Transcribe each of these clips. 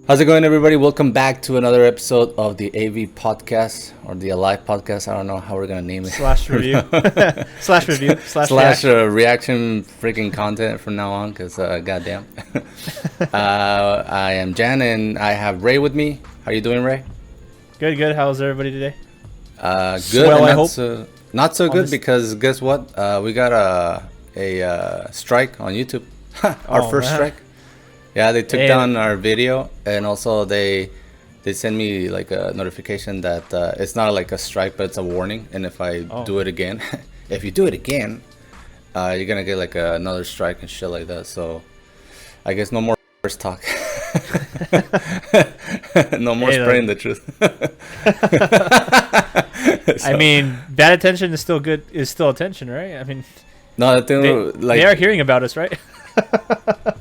How's it going, everybody? Welcome back to another episode of the AV podcast or the Alive podcast. I don't know how we're gonna name it. Slash review. Slash review. Slash reaction freaking content from now on, because goddamn. I am Jan and I have Ray with me. How you doing, Ray? Good. How's everybody today? Good. Well, I hope. Not so good this... because guess what? We got a strike on YouTube. Our first strike. Yeah, they took down our video, and also they sent me like a notification that it's not like a strike, but it's a warning. And if I do it again, if you do it again, you're gonna get like another strike and shit like that. So I guess no more first talk. No more spraying the truth. So, I mean, bad attention is still good. Is still attention, right? I mean, no, the thing, they are hearing about us, right?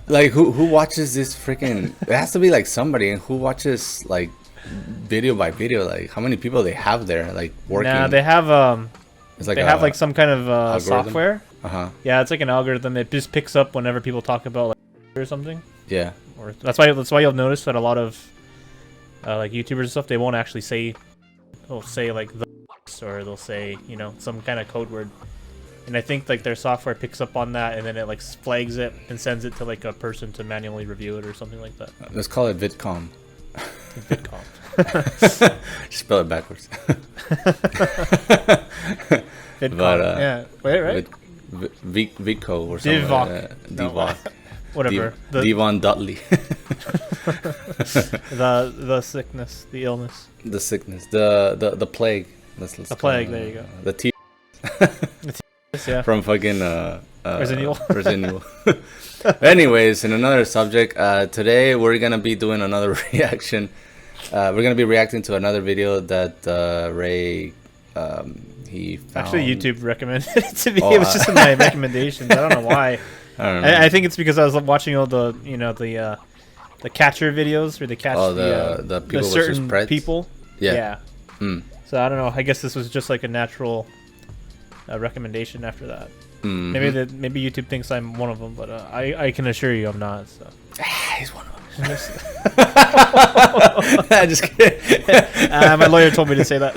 Like who watches this freaking? It has to be like somebody, and who watches like video by video. Like how many people they have there, like working? Nah, they have it's like they have like some kind of software. Yeah, it's like an algorithm. It just picks up whenever people talk about like or something. Yeah. Or that's why you'll notice that a lot of like YouTubers and stuff, they won't actually say, they'll say like the, or they'll say, you know, some kind of code word. And I think like their software picks up on that, and then it like flags it and sends it to like a person to manually review it or something like that. Let's call it VidCom. VidCom. Just spell it backwards. VidCom. But, yeah. Wait, right? Vico or something. Divock. Divock. Whatever. Devon Dudley. the sickness, the illness. The sickness. The plague. The plague. There you go. The T. Yeah. From fucking Resident Evil. Anyways, in another subject, today we're gonna be doing another reaction. We're gonna be reacting to another video that Ray he found. Actually, YouTube recommended it to me. It was just in my recommendations. I don't know why. I don't know. I think it's because I was watching all the the catcher videos where they catch the people the certain versus people. Yeah. So I don't know. I guess this was just like a natural recommendation after that. Maybe YouTube thinks I'm one of them, but I can assure you I'm not. So. He's one of them. Just kidding. My lawyer told me to say that.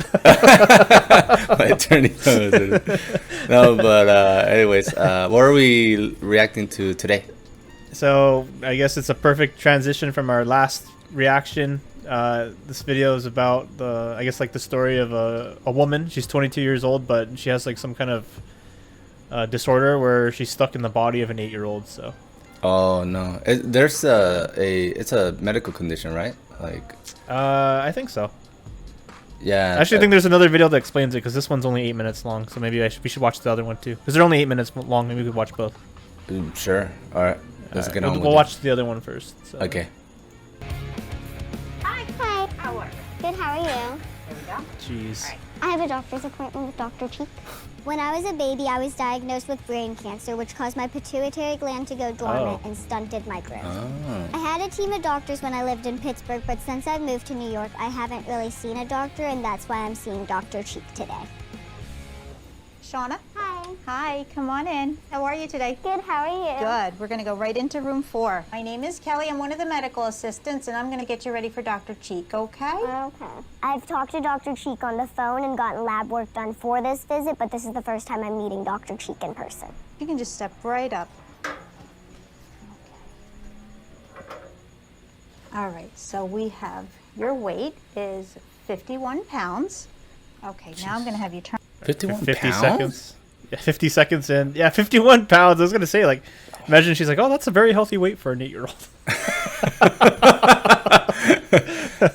My attorney. No, but anyways, what are we reacting to today? So I guess it's a perfect transition from our last reaction. This video is about I guess like the story of a woman. She's 22 years old, but she has like some kind of disorder where she's stuck in the body of an 8-year-old. So. Oh no! There's it's a medical condition, right? Like. I think so. Yeah. I actually think there's another video that explains it, because this one's only 8 minutes long. So maybe we should watch the other one too, because they're only 8 minutes long. Maybe we could watch both. Sure. All right. Let's get on. We'll watch the other one first. So. Okay. Hi. How are you? Good. How are you? There we go. Jeez. Right. I have a doctor's appointment with Dr. Cheek. When I was a baby, I was diagnosed with brain cancer, which caused my pituitary gland to go dormant and stunted my growth. I had a team of doctors when I lived in Pittsburgh, but since I've moved to New York, I haven't really seen a doctor, and that's why I'm seeing Dr. Cheek today. Shauna? Hi. Hi, come on in. How are you today? Good, how are you? Good. We're going to go right into room 4. My name is Kelly. I'm one of the medical assistants, and I'm going to get you ready for Dr. Cheek, okay? Okay. I've talked to Dr. Cheek on the phone and gotten lab work done for this visit, but this is the first time I'm meeting Dr. Cheek in person. You can just step right up. Okay. All right, so we have your weight is 51 pounds. Okay, now I'm going to have you turn. 51 50 pounds? seconds. Yeah, 50 seconds in. Yeah, 51 pounds. I was going to say, like, imagine she's like, oh, that's a very healthy weight for an 8-year-old.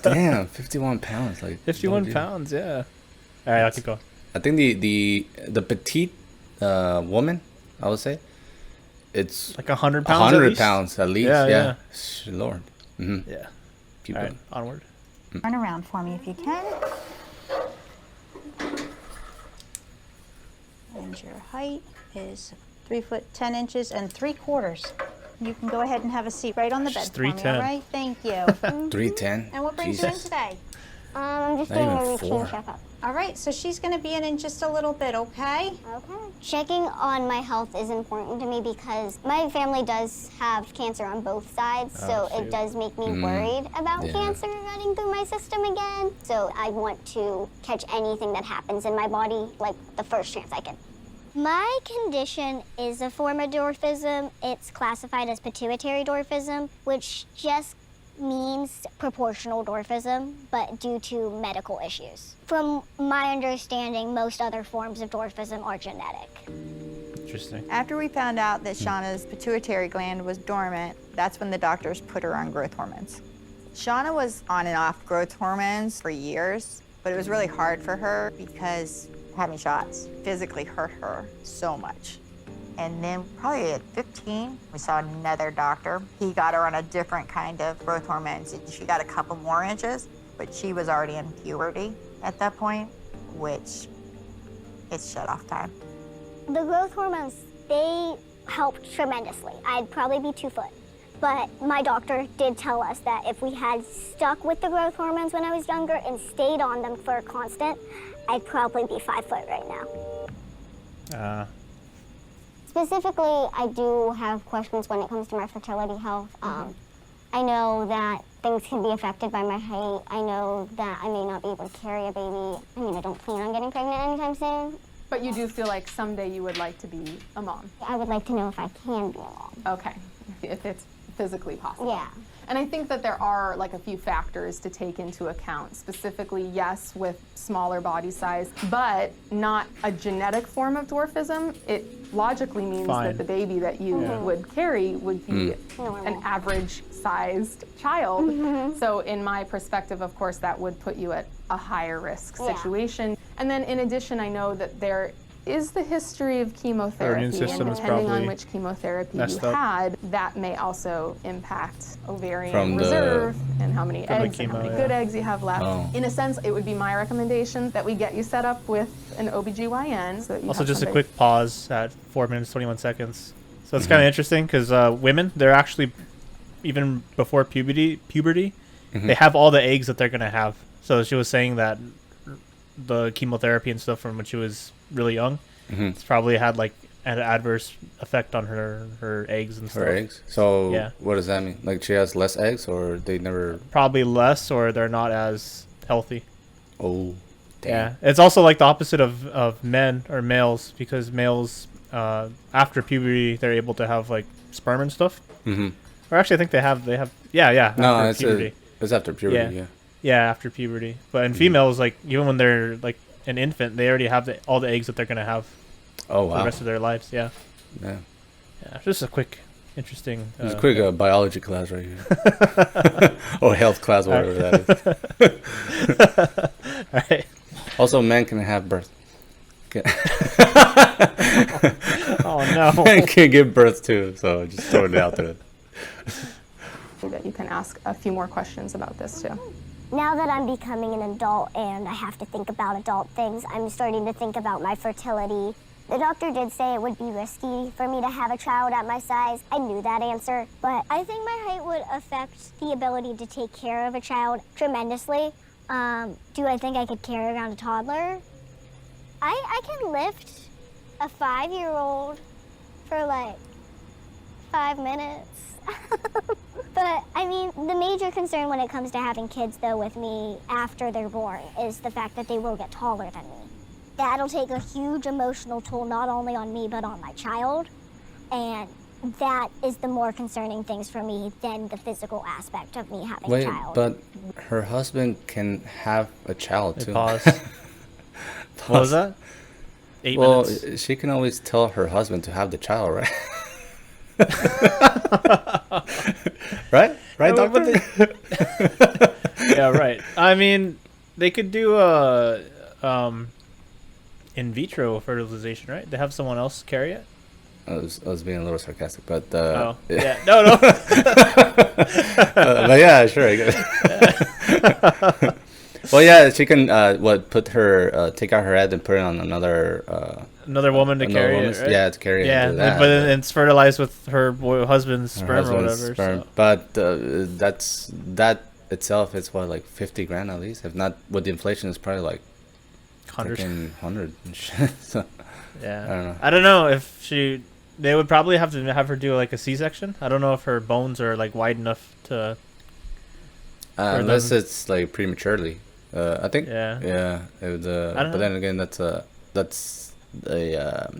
Damn, 51 pounds. Like 51 pounds, yeah. All right, I'll keep going. I think the petite woman, I would say, it's like 100 pounds. 100 pounds at least. Yeah. Lord. Yeah. Keep All right, going. onward. Turn around for me if you can. And your height is 3 foot 10 inches and 3/4. You can go ahead and have a seat right on the bed for me, all right? Thank you. 310. And what brings you in today? I'm just Not doing even a routine 4. checkup. All right, so she's going to be in just a little bit, okay? Okay. Checking on my health is important to me because my family does have cancer on both sides, so it does make me worried about cancer running through my system again. So I want to catch anything that happens in my body, like the first chance I can. My condition is a form of dwarfism. It's classified as pituitary dwarfism, which just means proportional dwarfism, but due to medical issues. From my understanding, most other forms of dwarfism are genetic. Interesting. After we found out that Shauna's pituitary gland was dormant, that's when the doctors put her on growth hormones. Shauna was on and off growth hormones for years, but it was really hard for her because having shots physically hurt her so much. And then probably at 15, we saw another doctor. He got her on a different kind of growth hormones. She got a couple more inches, but she was already in puberty at that point, which it's shut off time. The growth hormones, they helped tremendously. I'd probably be 2 foot. But my doctor did tell us that if we had stuck with the growth hormones when I was younger and stayed on them for a constant, I'd probably be 5 foot right now. Specifically, I do have questions when it comes to my fertility health. I know that things can be affected by my height. I know that I may not be able to carry a baby. I mean, I don't plan on getting pregnant anytime soon. But you do feel like someday you would like to be a mom? I would like to know if I can be a mom. Okay, if it's physically possible. Yeah. And I think that there are like a few factors to take into account. Specifically, yes, with smaller body size, but not a genetic form of dwarfism. It logically means that the baby that you would carry would be an average-sized child. So in my perspective, of course, that would put you at a higher risk situation. And then in addition, I know that there is the history of chemotherapy, and depending on which chemotherapy you had, that may also impact ovarian reserve and how many eggs and how many good eggs you have left. In a sense, it would be my recommendation that we get you set up with an OBGYN. So that you also, just a quick pause at 4 minutes, 21 seconds. So it's kind of interesting because women, they're actually, even before puberty, they have all the eggs that they're going to have. So she was saying that the chemotherapy and stuff from when she was really young, it's probably had like an adverse effect on her eggs and stuff. Her eggs? So what does that mean? Like she has less eggs, or they never? Probably less, or they're not as healthy. Oh, damn. Yeah. It's also like the opposite of men or males, because males after puberty they're able to have like sperm and stuff. Or actually, I think they have. No, it's after puberty. Yeah, after puberty. But in females, like even when they're like an infant, they already have all the eggs that they're gonna have. Oh, wow. For the rest of their lives. Yeah. Just a quick, interesting. Just a quick biology class right here, or health class, whatever that is. All right. Also, men can have birth. Oh no. Men can give birth too, so just throwing it out there. That you can ask a few more questions about this too. Now that I'm becoming an adult and I have to think about adult things, I'm starting to think about my fertility. The doctor did say it would be risky for me to have a child at my size. I knew that answer, but I think my height would affect the ability to take care of a child tremendously. Do I think I could carry around a toddler? I can lift a 5-year-old for like 5 minutes. But, I mean, the major concern when it comes to having kids, though, with me after they're born is the fact that they will get taller than me. That'll take a huge emotional toll, not only on me, but on my child. And that is the more concerning things for me than the physical aspect of me having a child. But her husband can have a child, too. Pause. What was that? 8 minutes? Well, she can always tell her husband to have the child, right? Right, doctor? Yeah, right. I mean, they could do in vitro fertilization, right? They have someone else carry it. I was being a little sarcastic, but yeah, no. But yeah, sure, I guess. Well, yeah, she can put her take out her head and put it on another woman to carry it, right? Yeah, to carry it. Yeah, but then it's fertilized with her husband's sperm or whatever. Sperm. So. But that itself is what, like $50,000 at least. If not, with the inflation, it's probably like 100 and shit. So, yeah. I don't know if they would probably have to have her do like a C-section. I don't know if her bones are like wide enough to. Unless it's like prematurely. I think. Yeah. It would, but then again, that's a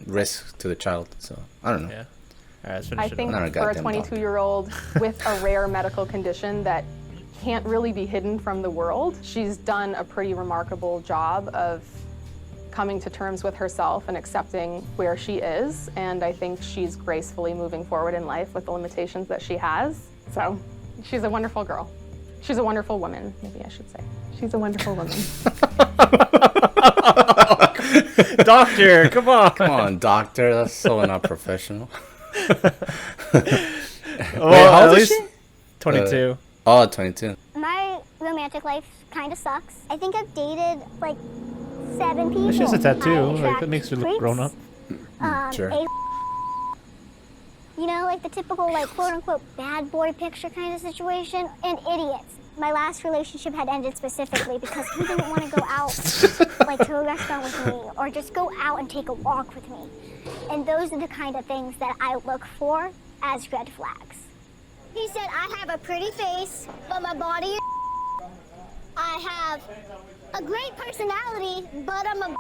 risk to the child. So I don't know. Yeah. All right, I think for a 22-year-old with a rare medical condition that can't really be hidden from the world, she's done a pretty remarkable job of coming to terms with herself and accepting where she is. And I think she's gracefully moving forward in life with the limitations that she has. So she's a wonderful girl. She's a wonderful woman, maybe I should say. She's a wonderful woman. Doctor, come on. Come on, doctor. That's so not professional. Well, how old is she? 22. 22. My romantic life kind of sucks. I think I've dated like 7 people. She has a tattoo. I Like, attract that makes her look freaks, grown up. Sure. You know, like the typical like quote unquote bad boy picture kind of situation, and idiots. My last relationship had ended specifically because he didn't want to go out like to a restaurant with me or just go out and take a walk with me. And those are the kind of things that I look for as red flags. He said, I have a pretty face, but my body is I have a great personality, but I'm a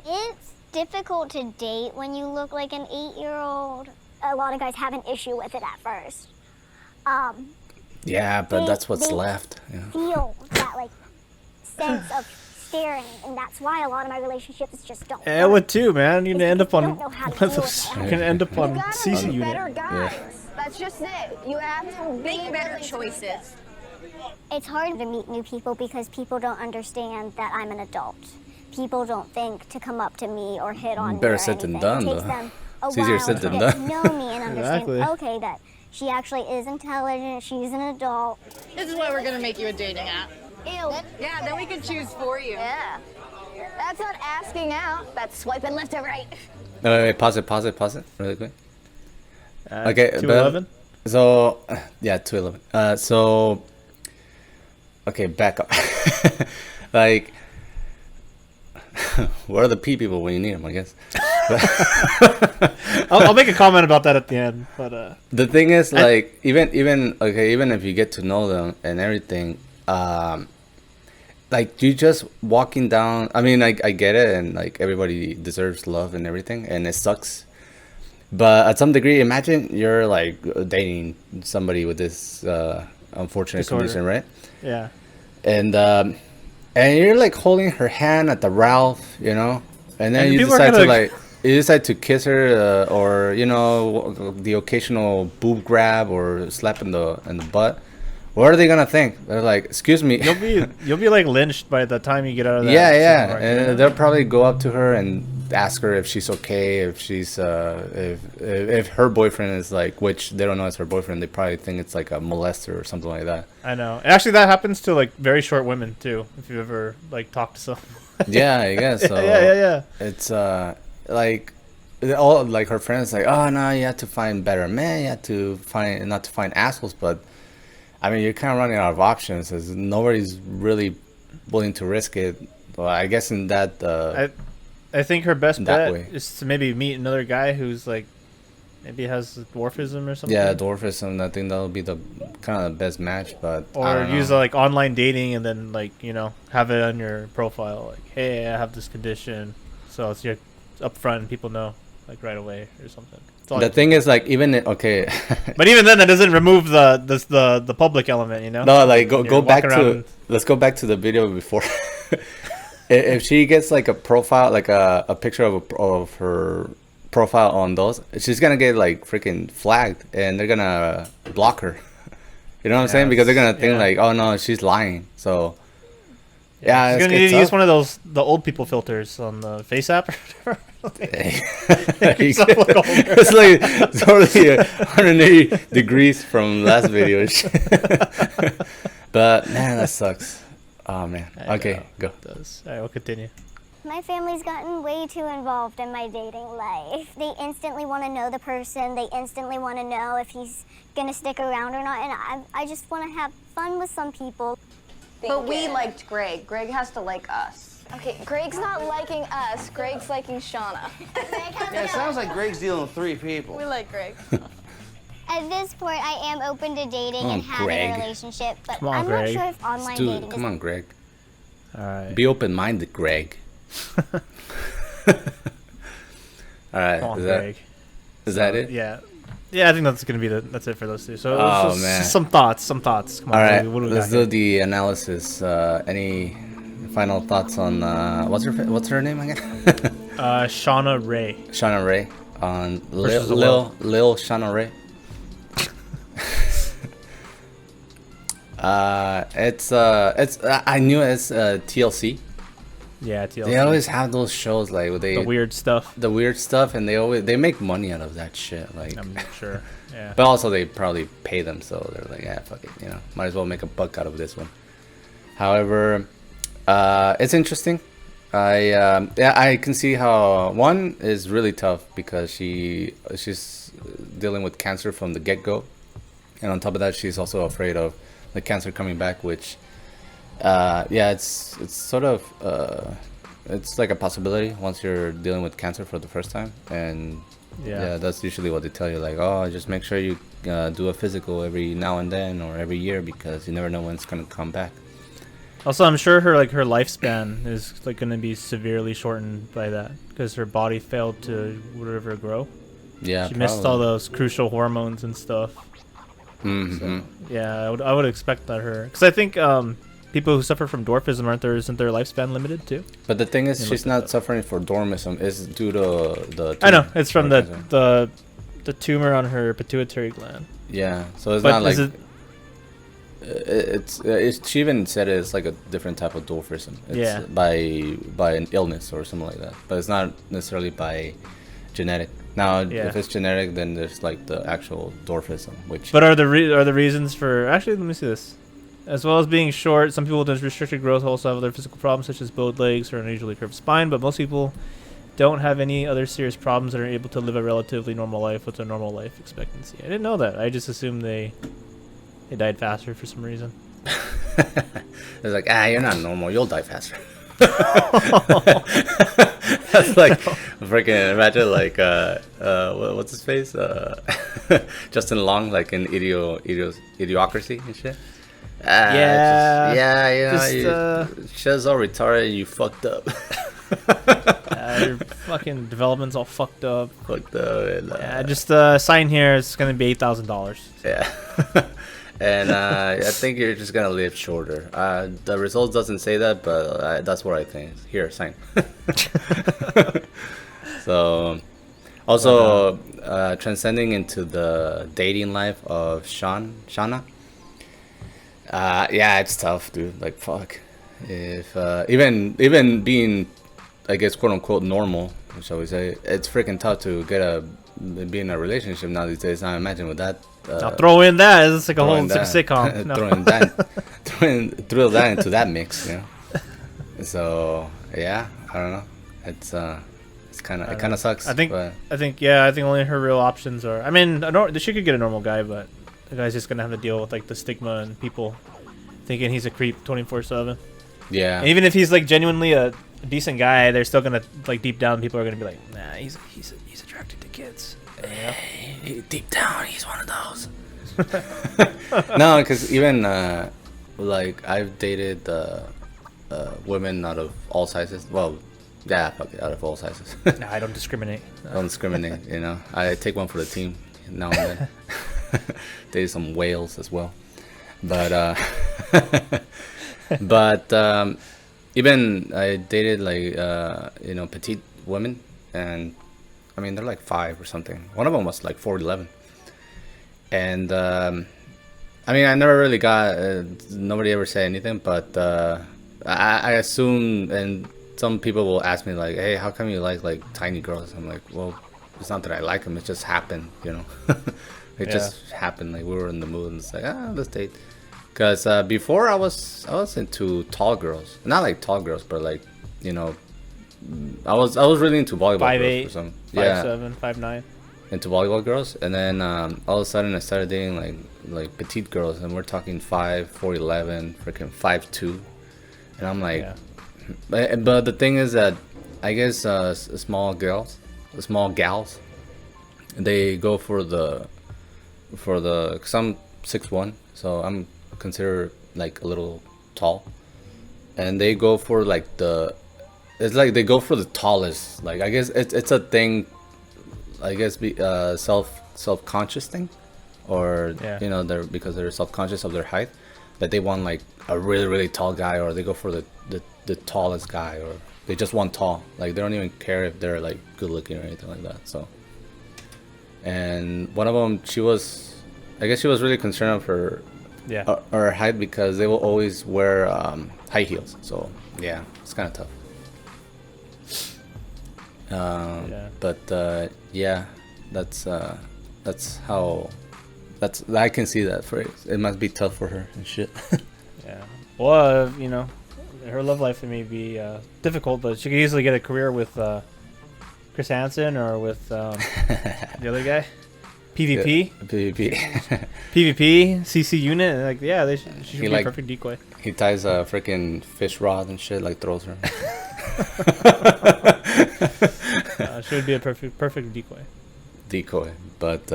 It's difficult to date when you look like an 8-year-old. A lot of guys have an issue with it at first. Yeah, but that's what's left. Yeah. Feel that like sense of staring, and that's why a lot of my relationships just don't. Yeah, would too, man. You're gonna end up on. You're gonna end up on CC unit. Better guys. Yeah. That's just it. You have to make better choices. It's hard to meet new people because people don't understand that I'm an adult. People don't think to come up to me or hit on me. Better said than done, though. It's easier said than done. Know me and understand. Exactly. Okay, that she actually is intelligent. She's an adult. This is why we're gonna make you a dating app. Ew. Yeah, then we can choose for you. Yeah. That's not asking out. That's swiping left to right. No, wait, pause it, really quick. Okay, 211. So, yeah, 211. So, okay, back up. Like, where are the P people when you need them? I guess. I'll make a comment about that at the end. But the thing is, like, even if you get to know them and everything, like, you just walking down. I mean, I get it, and like everybody deserves love and everything, and it sucks. But at some degree, imagine you're like dating somebody with this unfortunate condition, right? Yeah. And you're like holding her hand at the Ralph, you know, and then And you people are decide to gonna- like to kiss her, or you know, the occasional boob grab or slap in the butt. What are they gonna think? They're like, "Excuse me." You'll be like lynched by the time you get out of that. Yeah, supermarket. and they'll probably go up to her and ask her if she's okay, if she's if her boyfriend is like, which they don't know it's her boyfriend. They probably think it's like a molester or something like that. I know. And actually, that happens to like very short women too. If you ever like talk to someone. Yeah, I guess so. Yeah. It's like all like her friends like, oh no, you have to find better men. You have to find not to find assholes, but I mean, you're kind of running out of options as nobody's really willing to risk it. Well, I guess in that. I think her best bet way. is to maybe meet another guy who's like, maybe has dwarfism or something. Yeah, dwarfism. I think that'll be the kind of the best match, but or use like online dating and then like, you know, have it on your profile like, hey, I have this condition, so it's you're up front and people know like right away or something. The thing is, like, even okay. But even then, that doesn't remove the public element, you know. No, like go back to around. Let's go back to the video before. If she gets like a profile, like a picture of her profile on those, she's gonna get like freaking flagged, and they're gonna block her. You know what I'm saying? Because they're gonna think like, oh no, she's lying. So yeah, she's gonna need to use one of those the old people filters on the Face app or whatever. It's like totally 180 degrees from last video. But man, that sucks. Oh man. Okay, go. It does. All right, we'll continue. My family's gotten way too involved in my dating life. They instantly want to know the person. They instantly want to know if he's gonna stick around or not. And I just want to have fun with some people. But we liked Greg. Greg has to like us. Okay, Greg's not liking us. Greg's liking Shauna. Yeah, it sounds like Greg's dealing with 3 people. We like Greg. At this point, I am open to dating and having Greg. a relationship, but Come on, I'm Greg. not sure if online Dude, dating come is on, Greg. All right. Be open-minded, Greg. All right, Come on, is Greg. that it? Yeah. Yeah, I think that's gonna be that's it for those two. So Oh, just man. some thoughts. Come on, All right, what do we let's got do here? the analysis. Any final thoughts on what's her name again? Shauna Ray. Shauna Ray on Versus the Lil Shauna Ray. It's I knew it's TLC. Yeah, TLC. They always have those shows like the weird stuff. the weird stuff, and they make money out of that shit. Like, I'm sure. Yeah. but also they probably pay them, so they're like, yeah, fuck it, might as well make a buck out of this one. However, it's interesting. I can see how one is really tough because she's dealing with cancer from the get-go, and on top of that, she's also afraid of the cancer coming back, which it's sort of it's like a possibility once you're dealing with cancer for the first time, and yeah, that's usually what they tell you, like, oh, just make sure you do a physical every now and then or every year because you never know when it's gonna come back. Also, I'm sure her lifespan is like going to be severely shortened by that because her body failed to whatever grow. Yeah, She missed all those crucial hormones and stuff. Mm-hmm. So, yeah, I would expect that because I think people who suffer from dwarfism isn't their lifespan limited too? But the thing is, she's not suffering for dwarfism. It's due to the. I know it's from the tumor on her pituitary gland. Yeah, so it's But not like. is It's she even said it's like a different type of dwarfism. It's by an illness or something like that. But it's not necessarily by genetic. Now, if it's genetic, then there's like the actual dwarfism, which. But are the reasons for actually? Let me see this. As well as being short, some people with restricted growth also have other physical problems such as bowed legs or unusually curved spine. But most people don't have any other serious problems and are able to live a relatively normal life with a normal life expectancy. I didn't know that. I just assumed they died faster for some reason. It's like, you're not normal. You'll die faster. That's like freaking imagine like what's his face? Justin Long, like in Idiocracy and shit. Shit's all retarded. You fucked up. Your fucking development's all fucked up. And, just sign here. It's gonna be $8,000. Yeah. And I think you're just gonna live shorter. The results doesn't say that, but that's what I think. Here, sign. So, also transcending into the dating life of Shauna. It's tough, dude. Like, fuck. If even being, I guess, quote unquote normal, shall we say, it's freaking tough to be in a relationship now these days. Now imagine with that. Now throw in that. It's like a whole sitcom. No. throw that into that mix, So I don't know. It kind of sucks. I think only her real options are. I mean, she could get a normal guy, but the guy's just gonna have to deal with like the stigma and people thinking he's a creep 24/7. Yeah. And even if he's like genuinely a decent guy, they're still gonna like deep down. People are gonna be like, nah, he's attracted to kids. Deep down, he's one of those. No, because even like I've dated women out of all sizes. Well, out of all sizes. Nah, I don't discriminate. Don't discriminate. I take one for the team now and then. Dated some whales as well, but even I dated like petite women, and I mean they're like 5 or something. One of them was like 4'11", and I mean I never really got nobody ever said anything, but I assume, and some people will ask me like, hey, how come you like tiny girls? I'm like, well, it's not that I like them, it just happened, It just happened, like we were in the mood and it's like, let's date. Because before I was into tall girls, not like tall girls, but like I was really into volleyball girls or something. 5'7", 5'9". Into volleyball girls, and then all of a sudden I started dating like petite girls, and we're talking 5'4", 4'11", freaking 5'2", and I'm like, but the thing is that I guess small gals, they go for the cause I'm 6'1", so I'm considered like a little tall, and they go for like it's like they go for the tallest. Like I guess it's a thing. I guess self-conscious thing, or you know, because they're self-conscious of their height, that they want like a really really tall guy, or they go for the tallest guy, or they just want tall. Like they don't even care if they're like good looking or anything like that. So, and one of them, I guess she was really concerned of her height, because they will always wear high heels. So yeah, it's kind of tough. But yeah, that's how I can see that phrase. It must be tough for her and shit. Yeah. Well, you know, her love life may be difficult, but she could easily get a career with Chris Hansen or with the other guy, PvP. PvP. PvP, CC unit. Like, yeah, she should be a perfect decoy. He ties a freaking fish rod and shit, like throws her. She would be a perfect decoy. But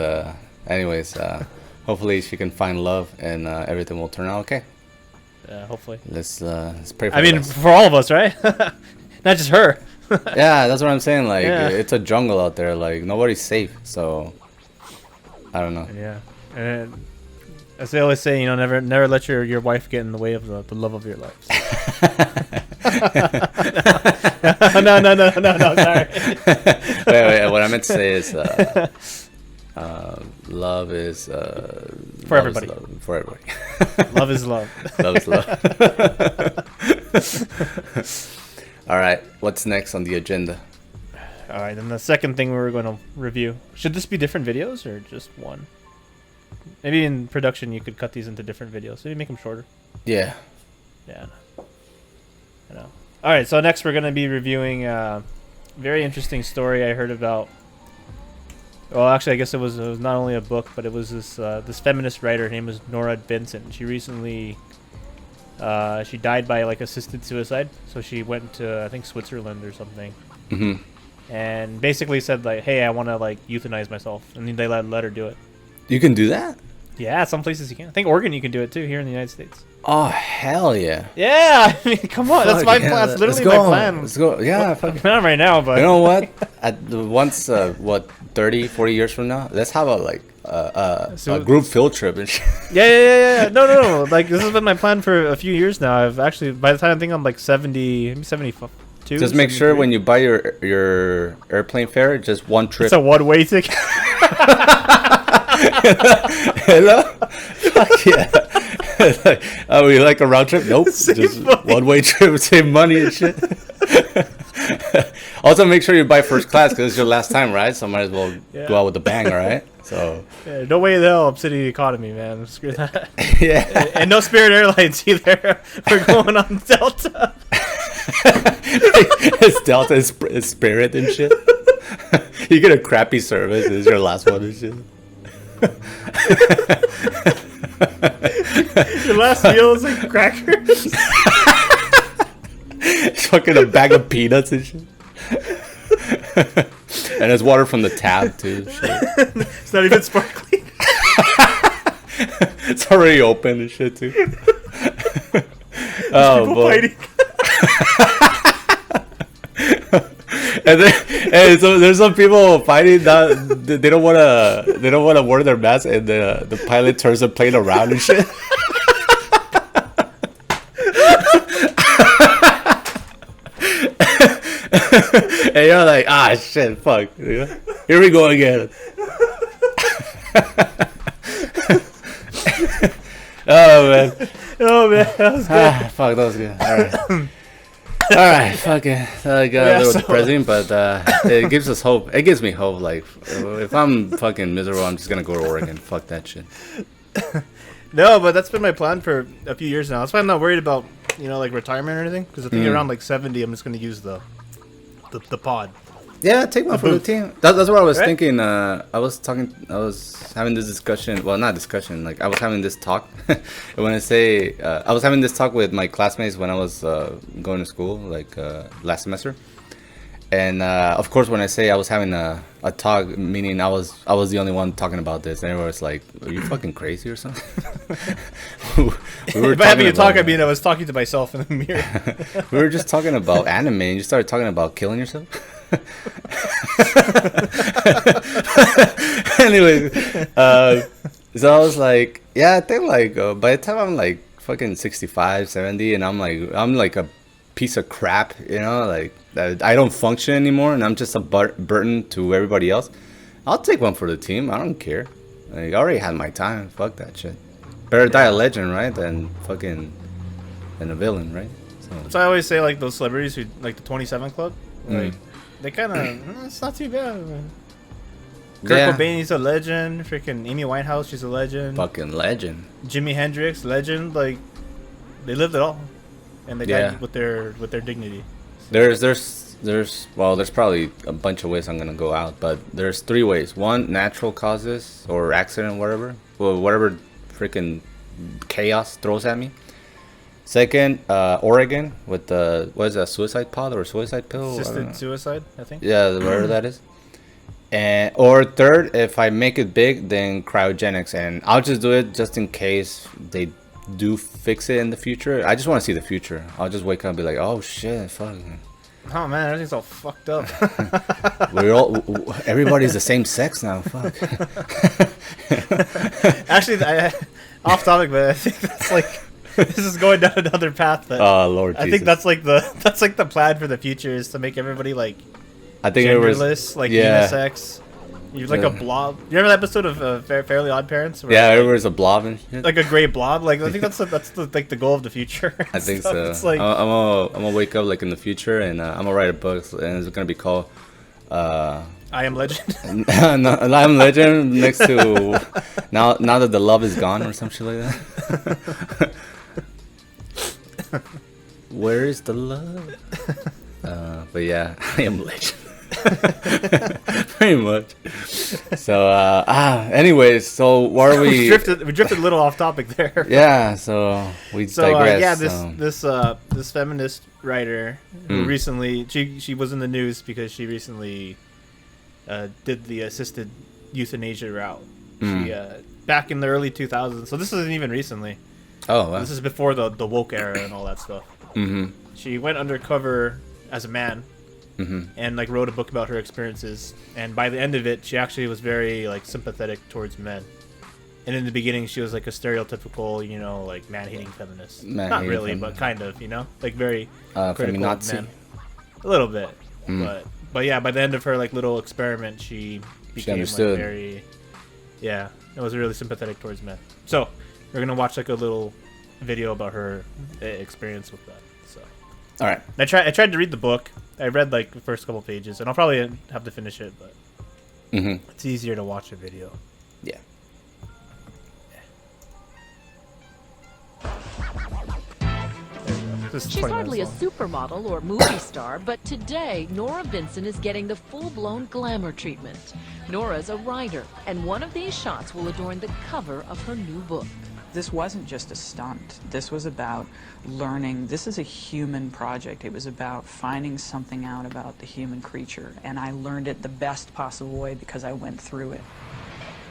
anyways, hopefully she can find love and everything will turn out okay. Yeah, hopefully. Let's pray for I mean, for all of us, right? Not just her. Yeah, that's what I'm saying. Like, it's a jungle out there. Like, nobody's safe. So, I don't know. Yeah. And as they always say, you know, never let your wife get in the way of the love of your life. No, sorry. Wait, what I meant to say is love is for everybody. For everybody. Love is love. Love is love. All right, what's next on the agenda? All right, then the second thing we're going to review. Should this be different videos or just one? Maybe in production you could cut these into different videos. Maybe make them shorter. Yeah. Yeah. I know. All right, so next we're going to be reviewing a very interesting story I heard about. Well, actually, I guess it was not only a book, but it was this feminist writer. Her name was NORAD Vincent. She recently she died by like assisted suicide. So she went to, I think, Switzerland or something. Mm-hmm. And basically said like, "Hey, I want to like euthanize myself," and they let her do it. You can do that? Yeah, some places you can. I think Oregon you can do it too here in the United States. Oh hell yeah! Yeah, I mean, come on, that's my plan. That's literally my plan. Let's go. Yeah, not right now, but you know what? Once 30, 40 years from now, let's have a group field trip and shit. Yeah. No. Like this has been my plan for a few years now. I've actually, by the time I think I'm like 70, maybe 72. Just make sure when you buy your airplane fare, just one trip. It's a one-way ticket. Hello? Fuck yeah. Like, oh, you like a round trip? Nope. Just one-way trip, save money and shit. Also, make sure you buy first class because it's your last time, right? So might as well go out with a bang, all right? So no way in hell I'm sitting in the economy, man. Screw that. Yeah. And no Spirit Airlines either. We're going on Delta. It's Delta, it's Spirit and shit. You get a crappy service. This is your last one and shit. Your last meal is like crackers. It's fucking a bag of peanuts and shit. And it's water from the tap too. Shit. It's not even sparkling. It's already open and shit too. Oh boy. And then, so there's some people fighting that they don't want to wear their mask, and the pilot turns the plane around and shit. And you're like, shit, fuck, here we go again. Oh man, that was good. Fuck, that was good. All right. All right, fuck it. That got a little depressing, but it gives us hope. It gives me hope. Like, if I'm fucking miserable, I'm just gonna go to Oregon. Fuck that shit. No, but that's been my plan for a few years now. That's why I'm not worried about, like retirement or anything. Because I think around like 70, I'm just gonna use the pod. Yeah, take one for the team. That's what I was thinking. I was having this discussion. Well, not discussion. Like I was having this talk. When I say I was having this talk with my classmates when I was going to school, like last semester. And of course, when I say I was having a talk, meaning I was the only one talking about this, and everyone was like, "Are you fucking crazy or something?" If I having a talk, I mean, I was talking to myself in the mirror. We were just talking about anime, and you started talking about killing yourself. Anyway, so I was like, yeah, I think like by the time I'm like fucking 65, 70, and I'm like a piece of crap, you know, like I don't function anymore, and I'm just a burden to everybody else. I'll take one for the team. I don't care. Like, I already had my time. Fuck that shit. Better die a legend, right, than a villain, right? So I always say, like, those celebrities who like the 27 Club, like they kind of it's not too bad, man. Kurt Cobain, he's a legend. Freaking Amy Winehouse, she's a legend. Fucking legend. Jimi Hendrix, legend. Like, they lived it all, and they died with their dignity. There's probably a bunch of ways I'm gonna go out, but there's 3 ways. One, natural causes or accident, whatever. Well, whatever freaking chaos throws at me. Second, Oregon with the what is that, suicide pod or suicide pill? Assisted suicide, I think. Yeah, whatever that is. And or third, if I make it big, then cryogenics, and I'll just do it just in case they do fix it in the future. I just want to see the future. I'll just wake up and be like, oh shit, fuck. Oh man, everything's all fucked up. Everybody's the same sex now. Fuck. Actually, off topic, but I think that's like this is going down another path. That Lord, I think that's like the plan for the future is to make everybody like I think genderless, like unisex. You're like a blob. You remember that episode of Fairly Odd Parents? Where everyone's a blob and shit? Like a gray blob. Like I think that's like the goal of the future. I think so. It's like I'm gonna wake up like in the future, and I'm gonna write a book, and it's gonna be called I Am Legend. I Am Legend next to now that the love is gone or some shit like that. Where is the love? But yeah, I Am Legend. Pretty much. So anyways, so what are we we drifted a little off topic there. Yeah, so we digress. This feminist writer who recently she was in the news because she recently did the assisted euthanasia route. She back in the early 2000s. So this isn't even recently. Oh, wow. This is before the woke era and all that stuff. She went undercover as a man. And like wrote a book about her experiences, and by the end of it she actually was very like sympathetic towards men, and in the beginning she was like a stereotypical, you know, like man-hating feminist. Not really, but kind of, you know, like very critical of men. A little bit. But yeah, by the end of her like little experiment she became like very it was really sympathetic towards men. So we're gonna watch like a little video about her experience with that. So all right, I tried to read the book. I read like the first couple pages, and I'll probably have to finish it, but it's easier to watch a video. Yeah. She's hardly a supermodel or movie star, but today Nora Vinson is getting the full-blown glamour treatment. Nora's a writer, and one of these shots will adorn the cover of her new book. This wasn't just a stunt. This was about learning. This is a human project. It was about finding something out about the human creature, and I learned it the best possible way because I went through it.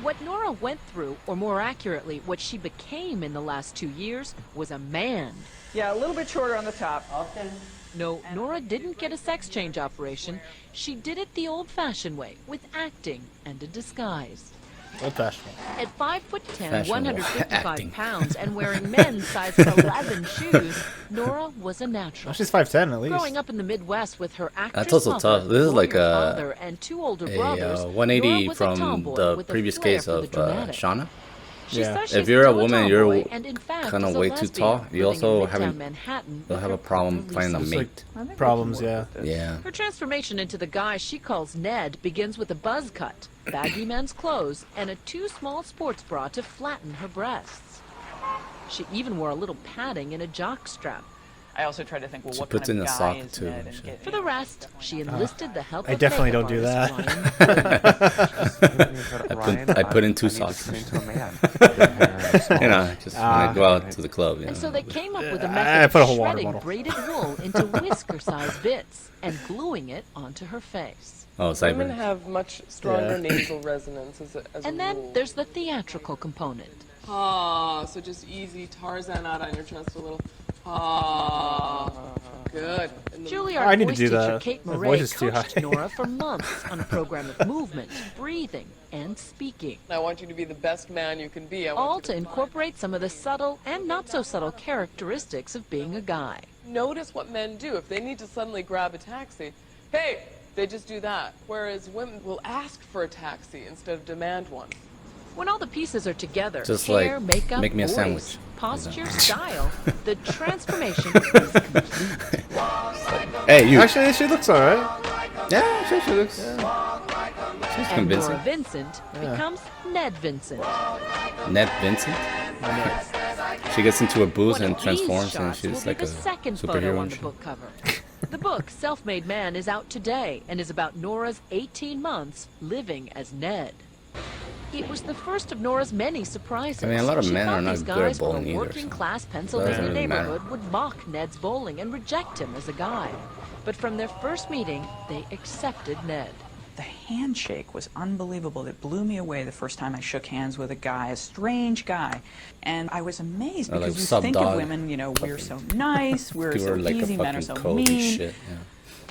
What Nora went through, or more accurately, what she became in the last 2 years, was a man. Yeah, a little bit shorter on the top. Okay. No, Nora didn't get a sex change operation. She did it the old-fashioned way, with acting and a disguise. Old-fashioned. At 5'10", 155 pounds, and wearing men's size 11 shoes, Nora was a natural. Oh, she's 5'10" at least. Growing up in the Midwest with her actress that's also tough. This is like father and 2 older brothers, 180 from the previous case of Shauna. Yeah. If you're a woman, you're kind of way too tall. You also you'll have a problem finding a mate. Like problems, yeah. Yeah. Her transformation into the guy she calls Ned begins with a buzz cut, baggy men's clothes, and a too small sports bra to flatten her breasts. She even wore a little padding and a jock strap. I also try to think, well, She what puts kind in of a guy sock is too. Ned? And get, For the rest, she enlisted the help I of definitely makeup don't do artist that. Ryan I put in 2 socks. Into a man. You know, just when I go out to the club. You And know. so they came up with a I method put a of whole water shredding bottle. braided wool into whisker-sized bits and gluing it onto her face. Oh, Women cyber. have much stronger nasal resonance as a And then rule. there's the theatrical component. Ah, so just easy Tarzan out on your chest a little. Ah, good. And the- Juilliard I need to voice do teacher that. Kate My Murray voice is too coached high. Nora for months on a program of movement, breathing, and speaking. I want you to be the best man you can be. I want All you to incorporate some of the subtle and not so subtle characteristics of being a guy. notice what men do. If they need to suddenly grab a taxi, hey, they just do that. Whereas women will ask for a taxi instead of demand one. When all the pieces are together, Just hair, like, makeup, make me a voice, sandwich. posture, style, the transformation is complete. Hey, you. Actually, she looks alright. Yeah, she looks. She's And Nora convincing. Vincent becomes Ned Vincent. Ned Vincent. She gets into a booth One and of transforms, these and shots will she's be like the a second photo superhero on and the shit. book cover. The book, Self-Made Man, is out today and is about Nora's 18 months living as Ned. It was the first of Nora's many surprises. I mean, a lot of She men thought are not these good guys at bowling from a either, working-class so Pennsylvania doesn't really matter. neighborhood would mock Ned's bowling and reject him as a guy. But from their first meeting, they accepted Ned. the handshake was unbelievable. It blew me away the first time I shook hands with a guy, a strange guy. And I was amazed Or like because you sub think dog. of women, you know, we're so nice, we're Give so her like easy, a men are fucking so code and mean. shit. Yeah.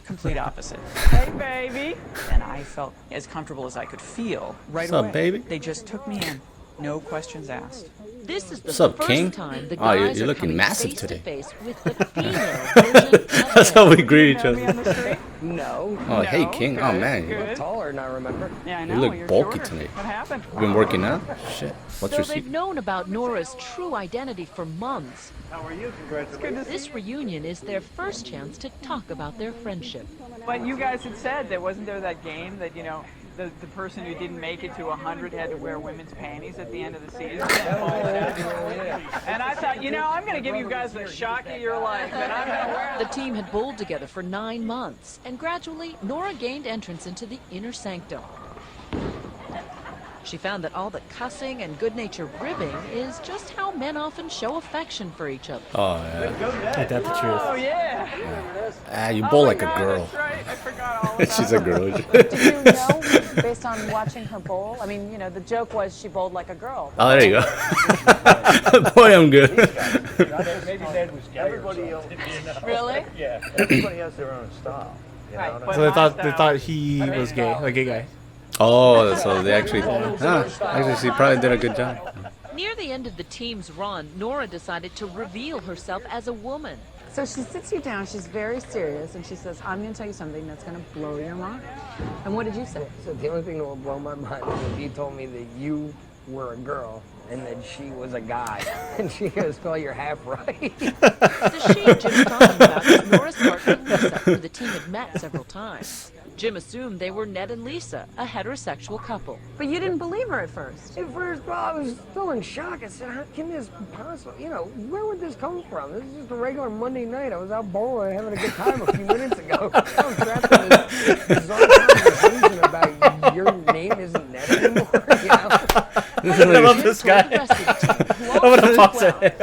Complete opposite. Hey, baby. And I felt as comfortable as I could feel right What's up, away. baby? They just took me in. No questions asked. This is the What's up, first King? time the Oh, you're- guys you're are looking coming massive face today. to face with the female version of That's how we Ned. greet each You know me other. on the street? No. Oh, hey, No, King. good, Oh, man. You good. Taller than I remember. Yeah, I You know. look You're bulky shorter. tonight. What happened? been working out? Shit. What's Though your they've secret? known about Nora's true identity for months, How are you? Congratulations. this reunion is their first chance to talk about their friendship. But you guys had said there wasn't there that game that, you know, the person who didn't make it to 100 had to wear women's panties at the end of the season. And I thought, you know, I'm going to give you guys the shock of your life, and I'm going to wear The team had bowled together for 9 months, and gradually, Nora gained entrance into the inner sanctum. She found that all the cussing and good-natured ribbing is just how men often show affection for each other. Oh, yeah. Ain't that the truth? Oh, yeah. Ah, you bowl like a girl. That's right. I forgot all about She's a girl. Did you know, based on watching her bowl? I mean, you know, the joke was she bowled like a girl. Oh, there you go. Boy, I'm good. Maybe Ned was gay. Everybody else. Really? Yeah. Everybody has their own style. You know what I So they thought he was gay, a gay guy. Oh, so they actually... actually, she probably did a good job. Near the end of the team's run, Nora decided to reveal herself as a woman. So she sits you down, she's very serious, and she says, I'm going to tell you something that's going to blow your mind. And what did you say? So the only thing that will blow my mind is if you told me that you were a girl and that she was a guy. And she goes, well, you're half right. The she Jim's talking about is Nora's partner Lisa, who the team had met several times. Jim assumed they were Ned and Lisa, a heterosexual couple. But you didn't believe her at first. At first, well, I was still in shock. I said, how can this possibly, you know, where would this come from? This is just a regular Monday night. I was out bowling having a good time a few minutes ago. I was trapped in this bizarre conversation about your name isn't Ned anymore, you know? I love this guy. I'm gonna pause it.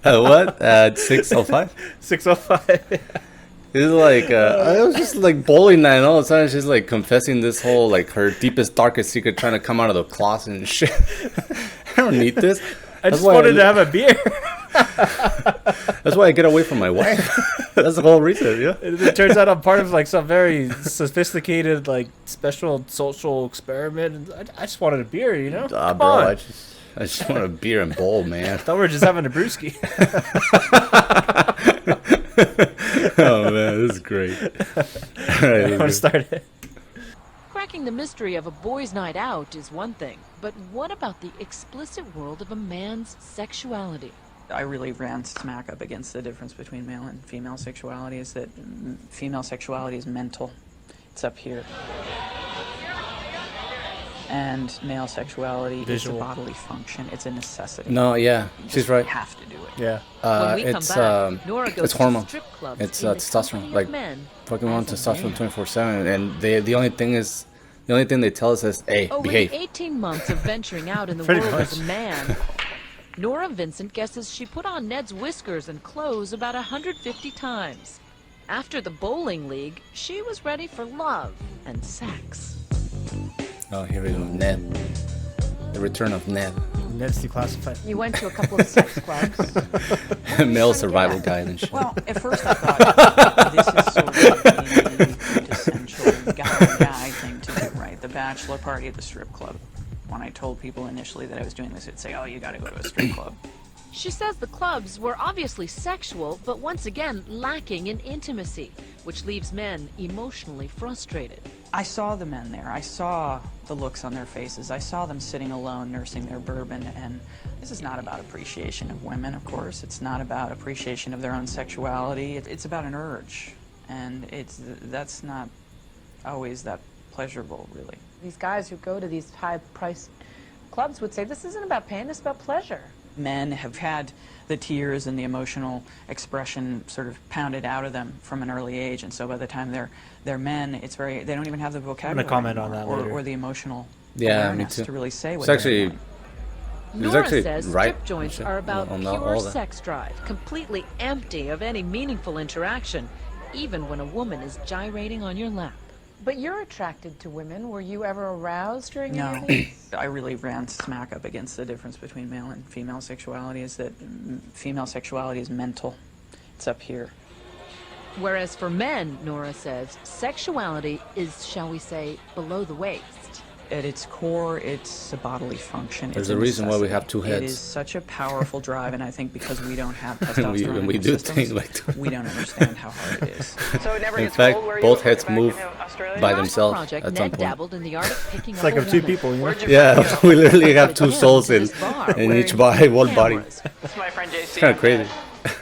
What? 6:05? 6:05. It's like, I was just like bowling night, and all of a sudden she's like confessing this whole, like, her deepest, darkest secret, trying to come out of the closet and shit. I don't need this. I just wanted to have a beer. That's why I get away from my wife. That's the whole reason, yeah. It turns out I'm part of like some very sophisticated, like special social experiment. And I just wanted a beer, you know? Come Bro, on. I just want a beer and bowl, man. Thought we were just having a brewski. Oh man, this is great. All right, I want to start it. Cracking the mystery of a boys' night out is one thing, but what about the explicit world of a man's sexuality? I really ran smack up against the difference between male and female sexuality is that female sexuality is mental. It's up here. And male sexuality Visual. is a bodily function. It's a necessity. No, yeah, You she's just right. have to do it. Yeah. When we come It's back, Nora goes it's to hormone. strip clubs It's in the testosterone. company Like of men fucking on as a testosterone man. 24/7, and the only thing they tell us is, hey, Over behave. the 18 months of venturing out in the Pretty world much. as a man, Nora Vincent guesses she put on Ned's whiskers and clothes about 150 times. After the bowling league, she was ready for love and sex. Oh, here we go, Ned. The return of Ned. Ned's declassified. You went to a couple of sex clubs. Male survival guide and shit. Well, at first I thought this is sort of the quintessential guy thing to do, right? The bachelor party at the strip club. When I told people initially that I was doing this, it'd say, oh, you gotta go to a strip club. She says the clubs were obviously sexual, but once again lacking in intimacy, which leaves men emotionally frustrated. I saw the men there. I saw the looks on their faces. I saw them sitting alone, nursing their bourbon, and this is not about appreciation of women, of course. It's not about appreciation of their own sexuality. It's about an urge, and that's not always that pleasurable, really. These guys who go to these high-priced clubs would say, this isn't about pain, it's about pleasure. Men have had the tears and the emotional expression sort of pounded out of them from an early age, and so by the time they're men, they don't even have the vocabulary comment on anymore, that later. or the emotional Yeah, me awareness too. to really say what It's actually. they're feeling. It's Nora actually says right. strip joints Shit. are about Well, not pure all that. sex drive, completely empty of any meaningful interaction, even when a woman is gyrating on your lap. But you're attracted to women. Were you ever aroused during any No, of these? I really ran smack up against the difference between male and female sexuality. Is that female sexuality is mental. It's up here. Whereas for men, Nora says, sexuality is, shall we say, below the waist. At its core, it's a bodily function. There's It's a reason why we have necessity. two It heads. is such a powerful drive, and I think because we don't have And testosterone in we our do systems, things like that. we don't understand how hard it is. So it never In gets fact, cold where both you heads back move in Australia? by For our themselves project, at some Ned point. dabbled in the art of picking It's up like a of two woman. people, you know? Yeah, we literally have two souls in wearing each body, one body. cameras. That's my friend JC. It's kind of crazy.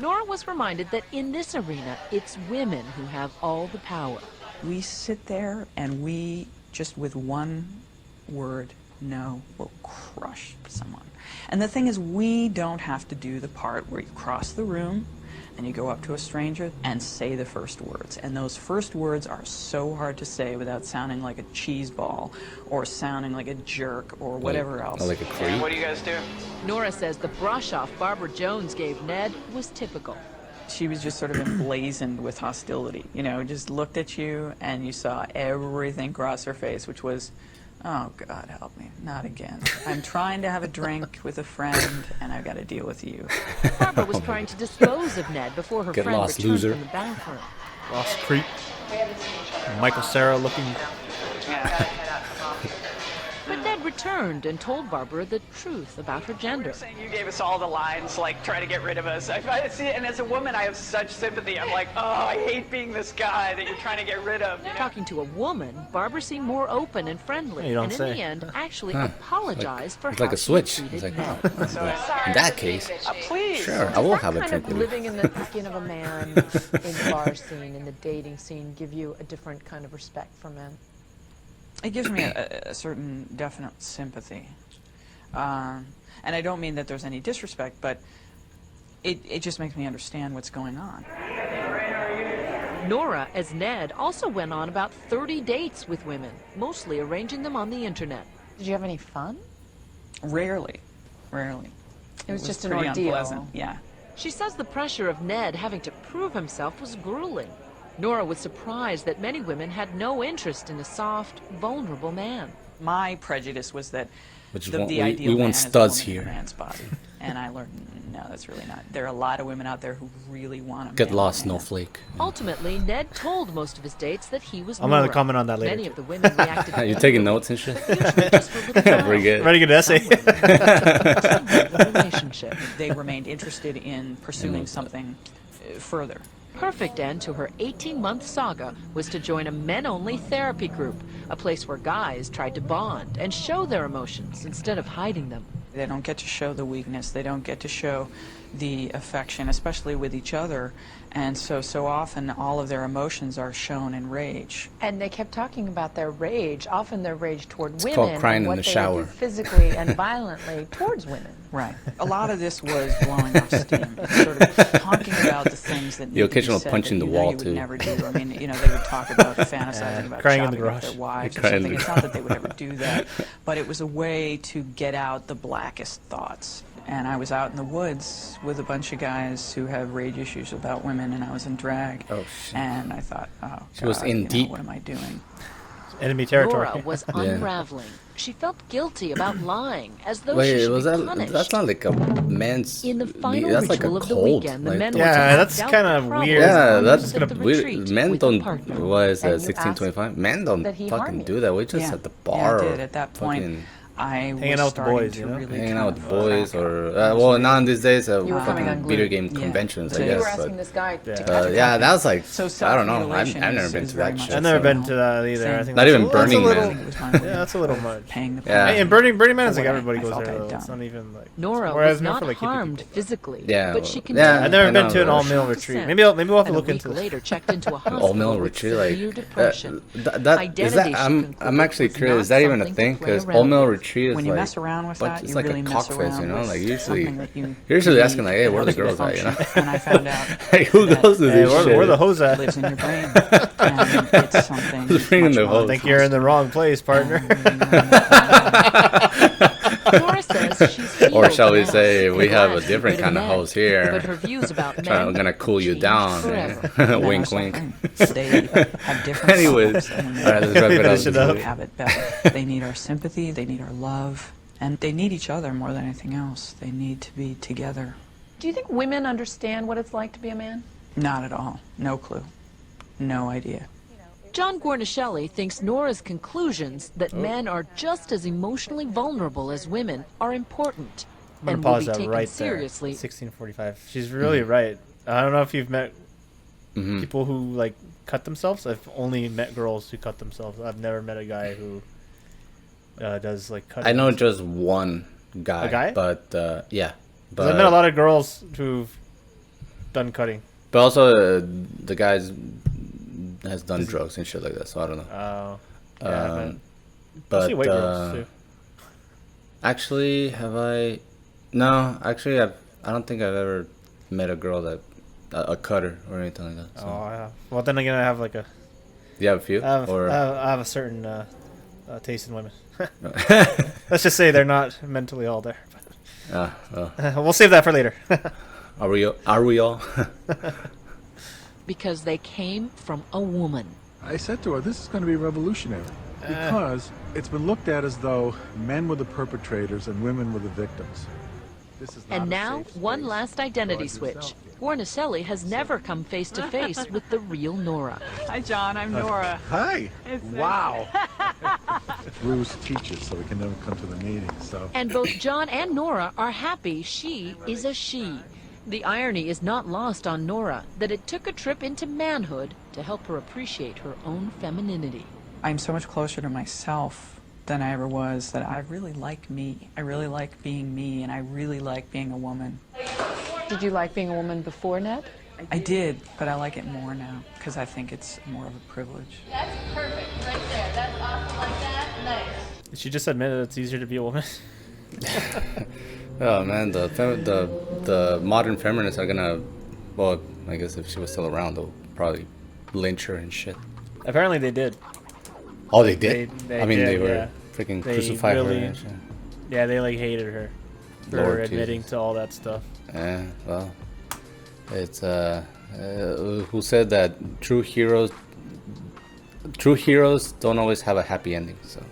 Nora was reminded that in this arena, it's women who have all the power. We sit there and we just with one word, no, will crush someone. And the thing is, we don't have to do the part where you cross the room and you go up to a stranger and say the first words. And those first words are so hard to say without sounding like a cheese ball or sounding like a jerk or whatever else. Or like a creep. What do you guys do? Nora says the brush-off Barbara Jones gave Ned was typical. She was just sort of emblazoned with hostility, you know, just looked at you and you saw everything cross her face, which was, oh, God help me, not again. I'm trying to have a drink with a friend and I've got to deal with you. Barbara was trying to dispose of Ned before her Get friend lost, returned loser. from the bathroom. Lost creep. Michael Cera looking. But Ned returned and told Barbara the truth about her gender. Saying you gave us all the lines, like trying to get rid of us. I see it, and as a woman, I have such sympathy. I'm like, oh, I hate being this guy that you're trying to get rid of. You know? Talking to a woman, Barbara seemed more open and friendly, You don't and in say. the end actually Huh. apologized for It's how like a she switch. treated It's like, Ned. oh, in that case, Please. sure, I will have a Kind drink of with you. living in the skin of a man in the bar scene, in the dating scene, give you a different kind of respect for men? It gives me a certain definite sympathy. And I don't mean that there's any disrespect, but it just makes me understand what's going on. Nora, as Ned, also went on about 30 dates with women, mostly arranging them on the internet. Did you have any fun? Rarely. It was just an pretty ordeal. unpleasant. Yeah. She says the pressure of Ned having to prove himself was grueling. Nora was surprised that many women had no interest in a soft, vulnerable man. My prejudice was that Which the we ideal want man is a studs woman in a here. man's body. And I learned, no, that's really not. There are a lot of women out there who really want a Get male lost, man. snowflake. Ultimately, Ned told most of his dates that he was I'm Nora. gonna comment on that later, Many too. of the women reacted. You taking notes and shit? Usually just for little Very laughs. good. Writing an essay. The relationship. They remained interested in pursuing something further. Perfect end to her 18-month saga was to join a men-only therapy group, a place where guys tried to bond and show their emotions instead of hiding them. They don't get to show the weakness. They don't get to show the affection, especially with each other. And so often all of their emotions are shown in rage. And they kept talking about their rage, often their rage toward It's women, called crying and in what the they shower. would do physically and violently towards women. Right. A lot of this was blowing off steam, sort of talking about the things that The need to be occasional said punch in that the you know wall, you would too. never do. I mean, you know, they would talk about fantasizing about crying in the chopping up garage. their wives or Crying in something. the It's not that they would ever do that, but it was a way to get out the blackest thoughts. And I was out in the woods with a bunch of guys who have rage issues about women, and I was in drag. Oh, shit. And I thought, oh, She was God, in you know, deep. what am I doing? Enemy territory. Nora was Yeah. unraveling. She felt guilty about lying, as though she Wait, should was be that? punished. That's not like a man's. In the final That's like a ritual of the cold. weekend, the like, men were Yeah, to act that's out kinda the problem weird. Yeah, on that's the weird. retreat Men with a don't. partner. What is And that? you 1625. Men don't that he harm fucking you. do that. We just Yeah. at the bar. Yeah, I or did. At that point, fucking I Hanging was out with the starting boys, to you know? really hanging kind out with of boys, crack or up. well, now in these days, You were coming fucking unglued. video game Yeah. conventions, So I you guess. You were asking But, this guy Yeah. to catch a yeah, copy. that was like So I don't know. I've self-mutilation never is been to very that much shit. I've never so- been to that either. I think Not that's even a, that's a Burning little, Man. It was my way Yeah, that's a little of much. paying the Yeah. price And Burning Man is for like what everybody I goes felt there I'd though. done. It's not even like. Nora Whereas was more not for, like, hippie harmed people. physically, Yeah, but she yeah, continued. I've never I been know, to an but- all-male retreat. Maybe we'll have to and look a into week this. later checked into a All-male hospital with retreat, severe like depression. that. Is that? I'm actually curious. Is that even a thing? Because all-male retreat is When you like, mess around with that, it's you like really a mess cockfest, around you know? with Like usually, something that you you're usually need asking like, hey, where are the to girls at? You know? function. And I found out Hey, who that goes to Hey, this where shit? the hose at? lives in your brain, and it's something. Who's bringing much the more hose? I think you're in the wrong place, partner. Nora says she's healed Or shall we now say, and we have glad a to different get rid kind of men. hose here. But her views about men I'm gonna cool you changed down. forever. Wink, wink. They have different Anyways, problems, and all right, let's wrap it up. Finish it up. they have it better. They need our sympathy, they need our love, and they need each other more than anything else. They need to be together. Do you think women understand what it's like to be a man? Not at all. No clue. No idea. John Guarnaschelli thinks Nora's conclusions that men are just as emotionally vulnerable as women are important I'm gonna and will pause be that taken right seriously. there. 1645. She's really right. I don't know if you've met Mhm. people who like cut themselves. I've only met girls who cut themselves. I've never met a guy who does like cutting. I know just one guy. A guy? But yeah. 'Cause I've met a lot of girls who've done cutting. But also, the guys has done drugs and shit like that. So I don't know. Oh. Yeah, but mostly white girls too. actually, have I? No, actually, I don't think I've ever met a girl that a cutter or anything like that. So. Oh, yeah. Well, then again, I have like a. You have a few, or I have a certain taste in women. Let's just say they're not mentally all there. We'll save that for later. Are we all? Because they came from a woman. I said to her, this is going to be revolutionary because it's been looked at as though men were the perpetrators and women were the victims. This is not And a now, safe one space last to identity guard switch. yourself. Guarnaschelli has never come face to face with the real Nora. Hi, John. I'm Nora. Hi. It's nice. Wow. Bruce teaches, so we can never come to the meetings. So. And both John and Nora are happy she is a she. The irony is not lost on Nora that it took a trip into manhood to help her appreciate her own femininity. I'm so much closer to myself than I ever was, that I really like me. I really like being me, and I really like being a woman. Did you like being a woman before, Ned? I did, but I like it more now, because I think it's more of a privilege. That's perfect right there. That's awesome like that. Nice. She just admitted it's easier to be a woman. Oh man, the modern feminists are gonna, well, I guess if she was still around, they'll probably lynch her and shit. Apparently they did. Oh, they did? They I mean, did, they were yeah. freaking They crucified really, her and shit. Yeah, they like hated her for Lord admitting Jesus. to all that stuff. Yeah, well, it's who said that true heroes don't always have a happy ending. So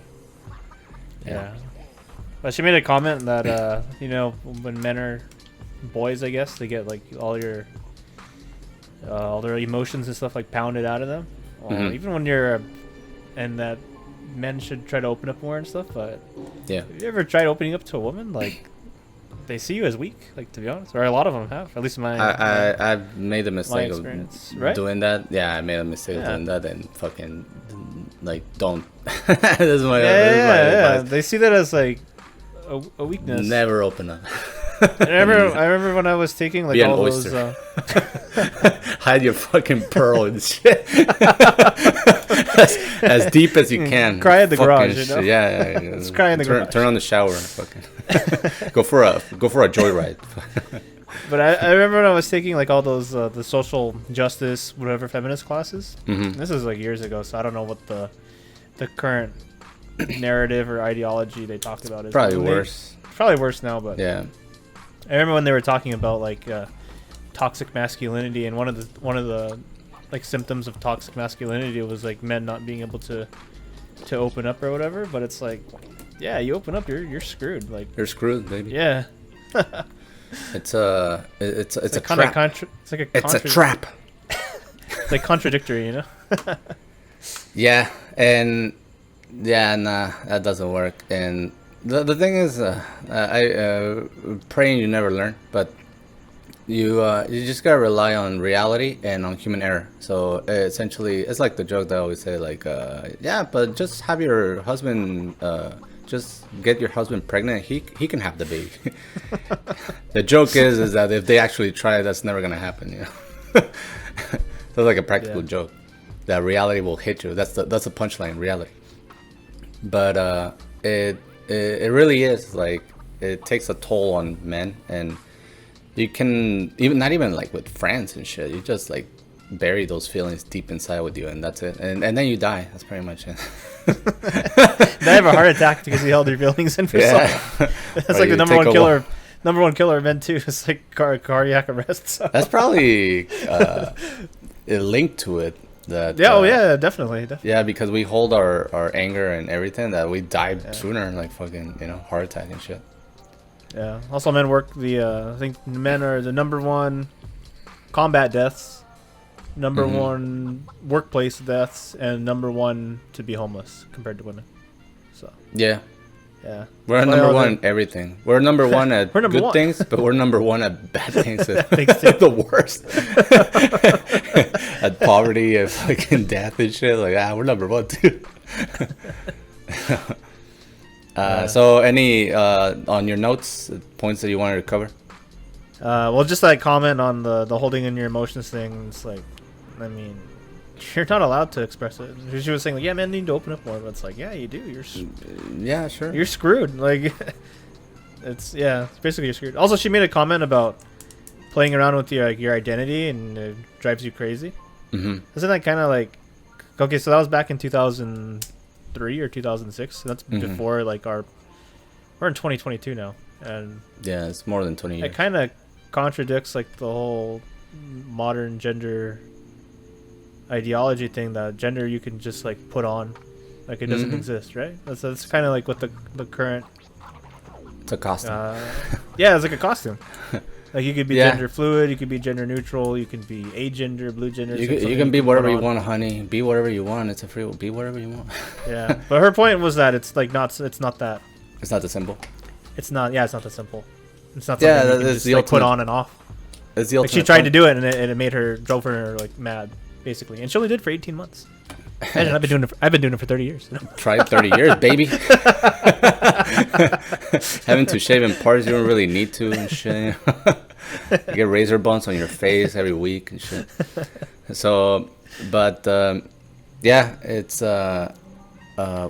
Yeah. But she made a comment that you know, when men are boys, I guess they get like all their emotions and stuff like pounded out of them. Mhm. Even when you're, and that men should try to open up more and stuff. But yeah, have you ever tried opening up to a woman? Like, they see you as weak. Like, to be honest, or a lot of them have. At least I've made the mistake of experience, right? doing that. Yeah, I made a mistake of Yeah. doing that and fucking like don't. That's my yeah. advice. They see that as like a weakness. Never open up. I remember when I was taking like all those. Hide your fucking pearl and shit. as deep as you can. Cry in the garage, you know? Yeah. Let's cry in the garage. Turn on the shower. Fucking go for a joyride. But I remember when I was taking like all those the social justice whatever feminist classes. Mm-hmm. This is like years ago, so I don't know what the current narrative or ideology they talked about is. Probably worse. Probably worse now, but yeah. I remember when they were talking about like toxic masculinity, and one of the like symptoms of toxic masculinity was like men not being able to open up or whatever. But it's like, yeah, you open up, you're screwed. Like you're screwed, baby. Yeah. It's a trap. It's a trap. It's like contradictory, you know. Yeah, and nah, that doesn't work. And the thing is, I praying you never learn, but you just gotta rely on reality and on human error. So essentially, it's like the joke that I always say, like, yeah, but just have your husband, just get your husband pregnant. He can have the baby. The joke is that if they actually try, that's never gonna happen. You know, it's like a practical joke. That reality will hit you. That's the punchline, reality. But it really is like it takes a toll on men, and you can not even like with friends and shit. You just like bury those feelings deep inside with you, and that's it. And then you die. That's pretty much it. They have a heart attack because you held your feelings in for so long. That's like the number one killer of men too. It's like cardiac arrest. So. That's probably linked to it. That, definitely. Yeah, because we hold our anger and everything that we die sooner, like fucking, heart attack and shit. Yeah. Also, men work I think men are the number one combat deaths, number one workplace deaths, and number one to be homeless compared to women. So. Yeah. Yeah. We're number one at everything. We're number one at good things, but we're number one at bad things. The worst. At poverty and fucking death and shit. Like, we're number one too. So any on your notes, points that you wanted to cover? Well, just like comment on the holding in your emotions thing. It's like, I mean, you're not allowed to express it. She was saying, like, yeah, men need to open up more. But it's like, yeah, you do. Yeah, sure. You're screwed. Like, it's basically you're screwed. Also, she made a comment about playing around with your identity, and it drives you crazy. Mm-hmm. Isn't that kind of like, okay, so that was back in 2003 or 2006. So that's before like we're in 2022 now, and yeah, it's more than 20 years. It kind of contradicts like the whole modern gender ideology thing, that gender you can just like put on, like it doesn't exist, right? That's kind of like what the current. It's a costume. Yeah, it's like a costume. Like you could be gender fluid, you could be gender neutral, you can be agender, blue gender. You can be whatever you want, honey. Be whatever you want. It's a free will. Be whatever you want. Yeah, but her point was that it's like not. It's not that. It's not the symbol. It's not. Yeah, it's not that simple. It's not. Yeah, that is the ultimate, put on and off. It's the ultimate. Like she tried to do it, and it made her drove her like mad, basically. And she only did it for 18 months. And I've been doing it for 30 years. Tried 30 years, baby. Having to shave in parts you don't really need to and shit. You get razor bumps on your face every week and shit. So, but yeah, it's what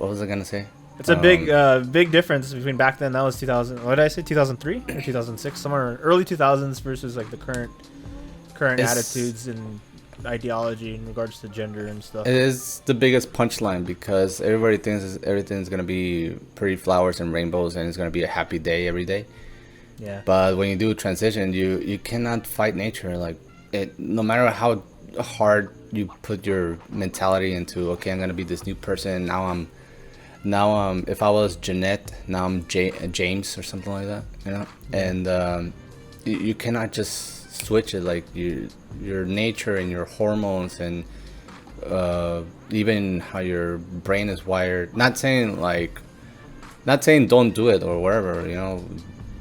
was I gonna say? It's a big difference between back then. That was 2000. What did I say? 2003 or 2006? Somewhere early 2000s versus like the current attitudes and ideology in regards to gender and stuff. It is the biggest punchline because everybody thinks everything's gonna be pretty flowers and rainbows and it's gonna be a happy day every day. Yeah. But when you do transition, you cannot fight nature. Like it, no matter how hard you put your mentality into. Okay, I'm gonna be this new person. Now I'm. If I was Jeanette, now I'm James or something like that. You know, and you cannot just switch it. Like your nature and your hormones and even how your brain is wired. Not saying don't do it or whatever, you know,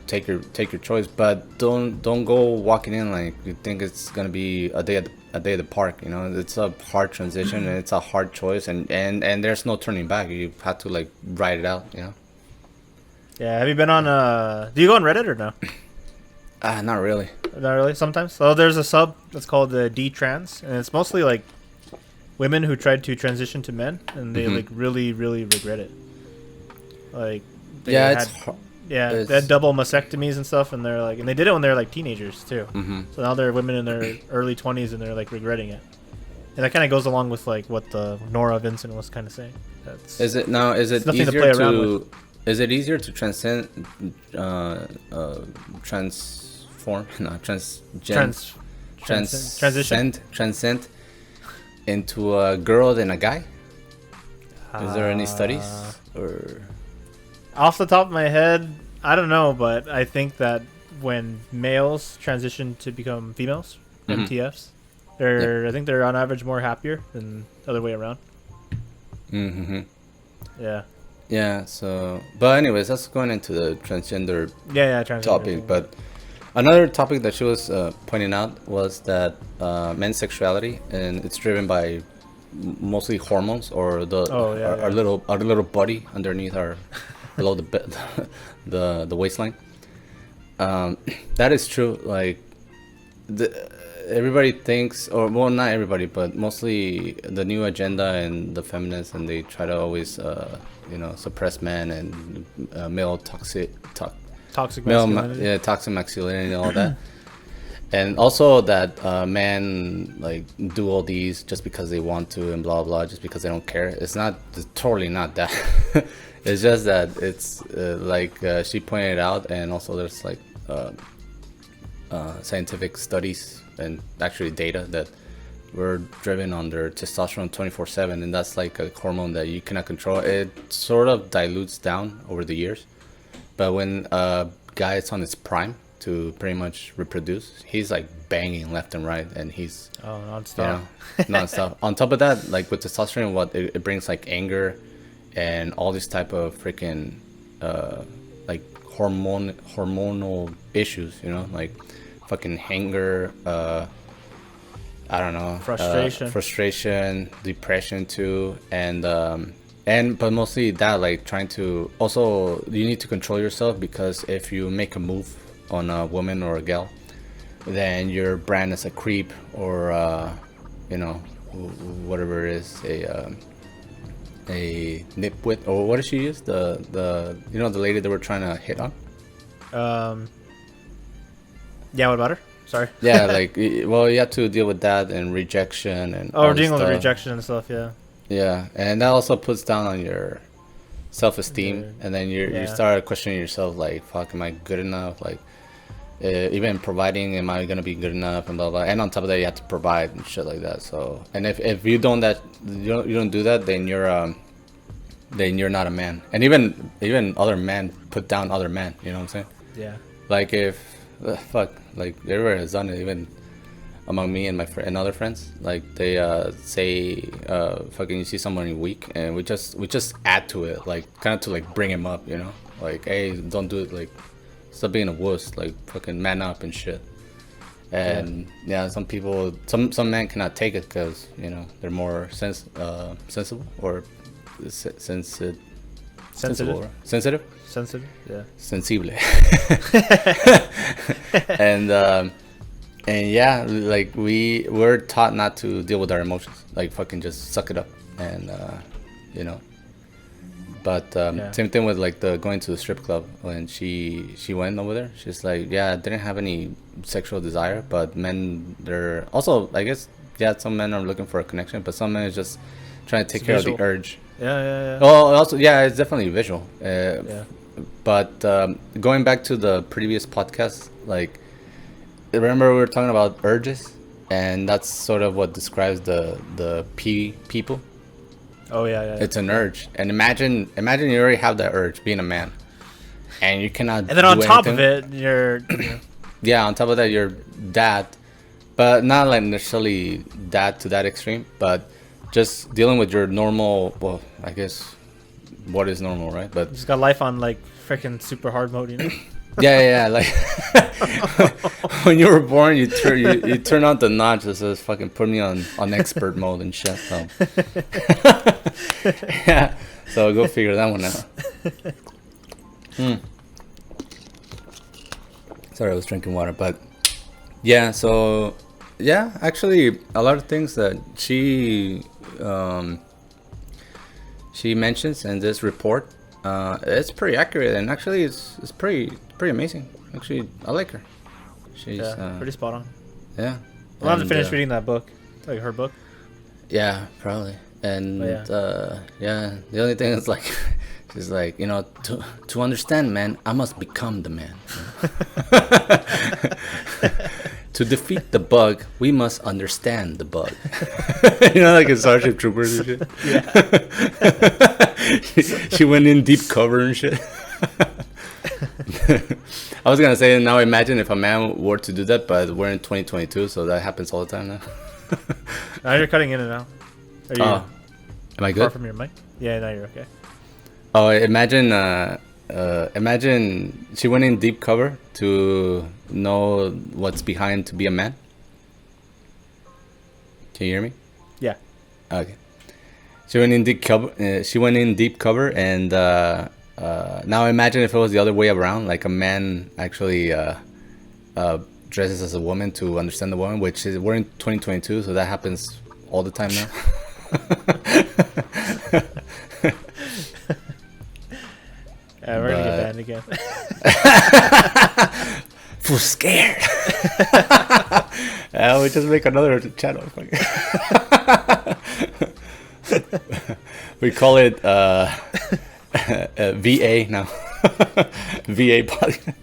take your choice, but don't go walking in like you think it's gonna be a day at the park. You know, it's a hard transition and it's a hard choice, and there's no turning back. You have to like ride it out, you know. Yeah, have you been on do you go on Reddit or no? Not really. Not really. Sometimes. So there's a sub that's called the D-trans, and it's mostly like women who tried to transition to men, and they like really, really regret it. Like, they they had double mastectomies and stuff, and they're like, and they did it when they were like teenagers too. So now they're women in their early 20s, and they're like regretting it. And that kind of goes along with like what the Nora Vinson was kind of saying. Is it easier to? Is it easier to transcend, transform, no, transcend into a girl than a guy? Is there any studies or? Off the top of my head, I don't know, but I think that when males transition to become females, MTFs, I think they're on average more happier than the other way around. Yeah. Yeah, so, but anyways, that's going into the transgender topic. But another topic that she was pointing out was that men's sexuality, and it's driven by mostly hormones or our little body underneath our below the waistline. That is true. Like everybody thinks, or well, not everybody, but mostly the new agenda and the feminists, and they try to always suppress men and male toxic masculinity. Toxic masculinity and all that. And also that men like do all these just because they want to and blah blah, just because they don't care. It's totally not that. It's just that it's like she pointed out, and also there's like scientific studies and actually data that we're driven under testosterone 24/7, and that's like a hormone that you cannot control. It sort of dilutes down over the years, but when a guy is on his prime to pretty much reproduce, he's like banging left and right, and he's non-stop. Non-stop. On top of that, like with testosterone, what it brings like anger and all these type of freaking like hormonal issues, like fucking anger, I don't know, frustration, depression too, and but mostly that, like trying to also, you need to control yourself, because if you make a move on a woman or a gal, then you're branded as a creep, or whatever it is, a nipwit, or what did she use? The lady that we're trying to hit on. Yeah, what about her? Sorry. Yeah, like, well, you have to deal with that and rejection and. Oh, we're dealing with rejection and stuff, yeah. Yeah, and that also puts down on your self-esteem, and then you start questioning yourself, like, fuck, am I good enough? Like, even providing, am I gonna be good enough, and blah blah. And on top of that, you have to provide and shit like that. So, and if you don't do that, then you're not a man. And even other men put down other men. You know what I'm saying? Yeah. Like like everybody has done it, even among me and my and other friends. Like they say, fucking, you see someone weak, and we just add to it, like kind of to like bring him up, like, hey, don't do it, like, stop being a wuss, like fucking man up and shit. And some people, some men cannot take it because they're more sensible or sensitive, yeah, sensible. And yeah, like we're taught not to deal with our emotions, like fucking just suck it up, and but same thing with like the going to the strip club. When she went over there, she's like, yeah, I didn't have any sexual desire, but men, they're also, I guess, some men are looking for a connection, but some men is just trying to take care of the urge. Yeah. Well, also, it's definitely visual. But going back to the previous podcast, like, remember we were talking about urges, and that's sort of what describes the people. Oh yeah. It's an urge, and imagine you already have that urge being a man, and you cannot. And then on top of it, you're. Yeah, on top of that, you're that, but not like necessarily that to that extreme, but just dealing with your normal. Well, I guess what is normal, right? But just got life on like freaking super hard mode, Yeah, like when you were born, you turn on the notch that says fucking put me on expert mode and shit. So. Yeah, so go figure that one out. Sorry, I was drinking water, but yeah. So yeah, actually, a lot of things that she mentions in this report, it's pretty accurate, and actually, it's pretty amazing. Actually, I like her. She's pretty spot on. Yeah. I'll have to finish reading that book, like her book. Yeah, probably. And the only thing is like, she's like, you know, to understand man, I must become the man. To defeat the bug, we must understand the bug. You know, like in Starship Troopers and shit. Yeah. she went in deep cover and shit. I was gonna say, now imagine if a man were to do that, but we're in 2022, so that happens all the time now. Now you're cutting in and out. Are you am I good? far from your mic? Yeah, now you're okay. Oh, imagine she went in deep cover to know what's behind to be a man. Can you hear me? Yeah. Okay. She went in deep cover. And now imagine if it was the other way around, like a man actually dresses as a woman to understand the woman, which is, we're in 2022, so that happens all the time now. We're gonna get banned again. Feel scared. We just make another channel. We call it VA now. VA podcast.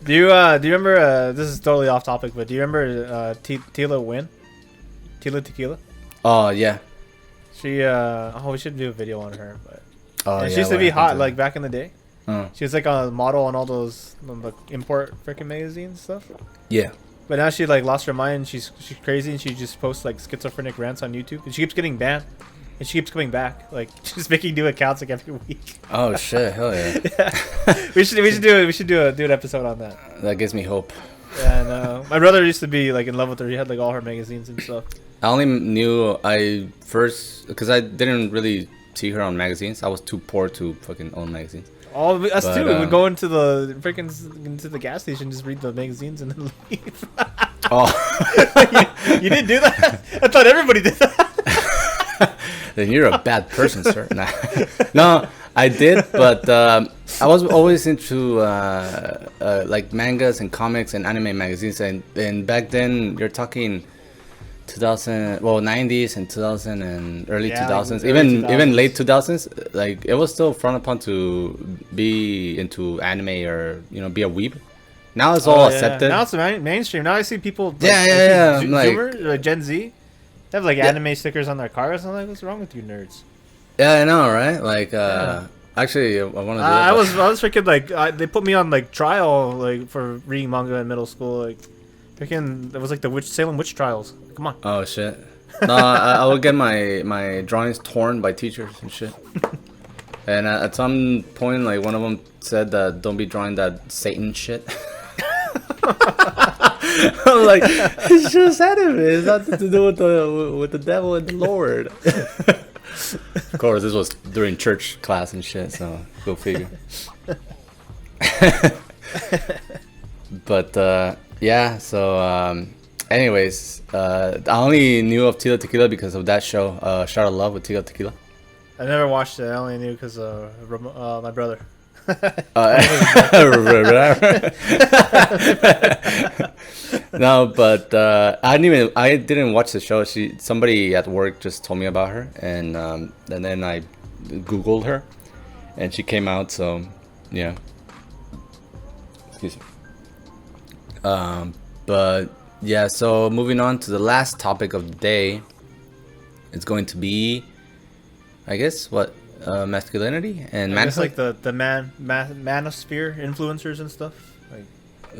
Do you remember? This is totally off topic, but do you remember Tila Tequila? Oh yeah. She we should do a video on her, but she yeah, used to be hot like back in the day. Oh. She was like a model on all those import freaking magazines and stuff. Yeah. But now she like lost her mind. She's crazy and she just posts like schizophrenic rants on YouTube. And she keeps getting banned, and she keeps coming back. Like she's making new accounts like every week. Oh shit! Hell yeah. We should do an episode on that. That gives me hope. And my brother used to be like in love with her. He had like all her magazines and stuff. I only knew because I didn't really see her on magazines. I was too poor to fucking own magazines. All of us too. We'd go into the gas station, just read the magazines, and then leave. Oh, you didn't do that? I thought everybody did that. Then you're a bad person, sir. Nah. No, I did, but I was always into like mangas and comics and anime magazines, and back then you're talking 90s and 2000 and early 2000s, even late 2000s. Like it was still frowned upon to be into anime or be a weeb. Now it's all accepted. Now it's mainstream. Now I see people like, like Gen Z, they have like anime stickers on their cars. I'm like, what's wrong with you nerds? Yeah, I know, right? Like actually I want to do I was freaking like they put me on like trial like for reading manga in middle school. Like freaking, it was like the Salem witch trials. Come on. Oh shit. No, I would get my drawings torn by teachers and shit. And at some point, like one of them said that don't be drawing that Satan shit. I'm like, it's just anime. It's nothing to do with the devil and the Lord. Of course, this was during church class and shit, so go figure. But yeah, so anyways, I only knew of Tila Tequila because of that show, Shot of Love with Tila Tequila. I never watched it. I only knew because my brother. No, but I didn't watch the show. Somebody at work just told me about her, and then I Googled her, and she came out. So yeah. Excuse me. But yeah, so moving on to the last topic of the day, it's going to be, I guess, what masculinity and man. It's like the manosphere influencers and stuff. Like, I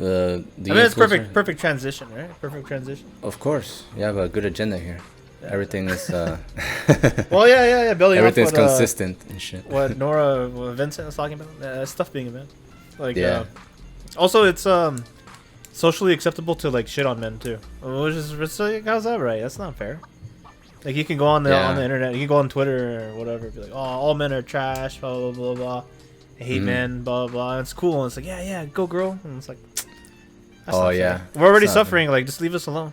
mean, it's perfect transition, right? Perfect transition. Of course, you have a good agenda here. Everything is. Well, yeah. Building everything's off what, consistent and shit. What Nora Vincent was talking about, stuff being a man. Like, yeah. Also, it's socially acceptable to like shit on men too, which is like, how's that right? That's not fair. Like you can go on the internet, you can go on Twitter or whatever, be like, oh, all men are trash, blah blah blah blah. I hate men, blah blah blah. And it's cool, and it's like, yeah, go girl, and it's like, That's Oh not fair. yeah, We're already It's not suffering. Like, just leave us alone.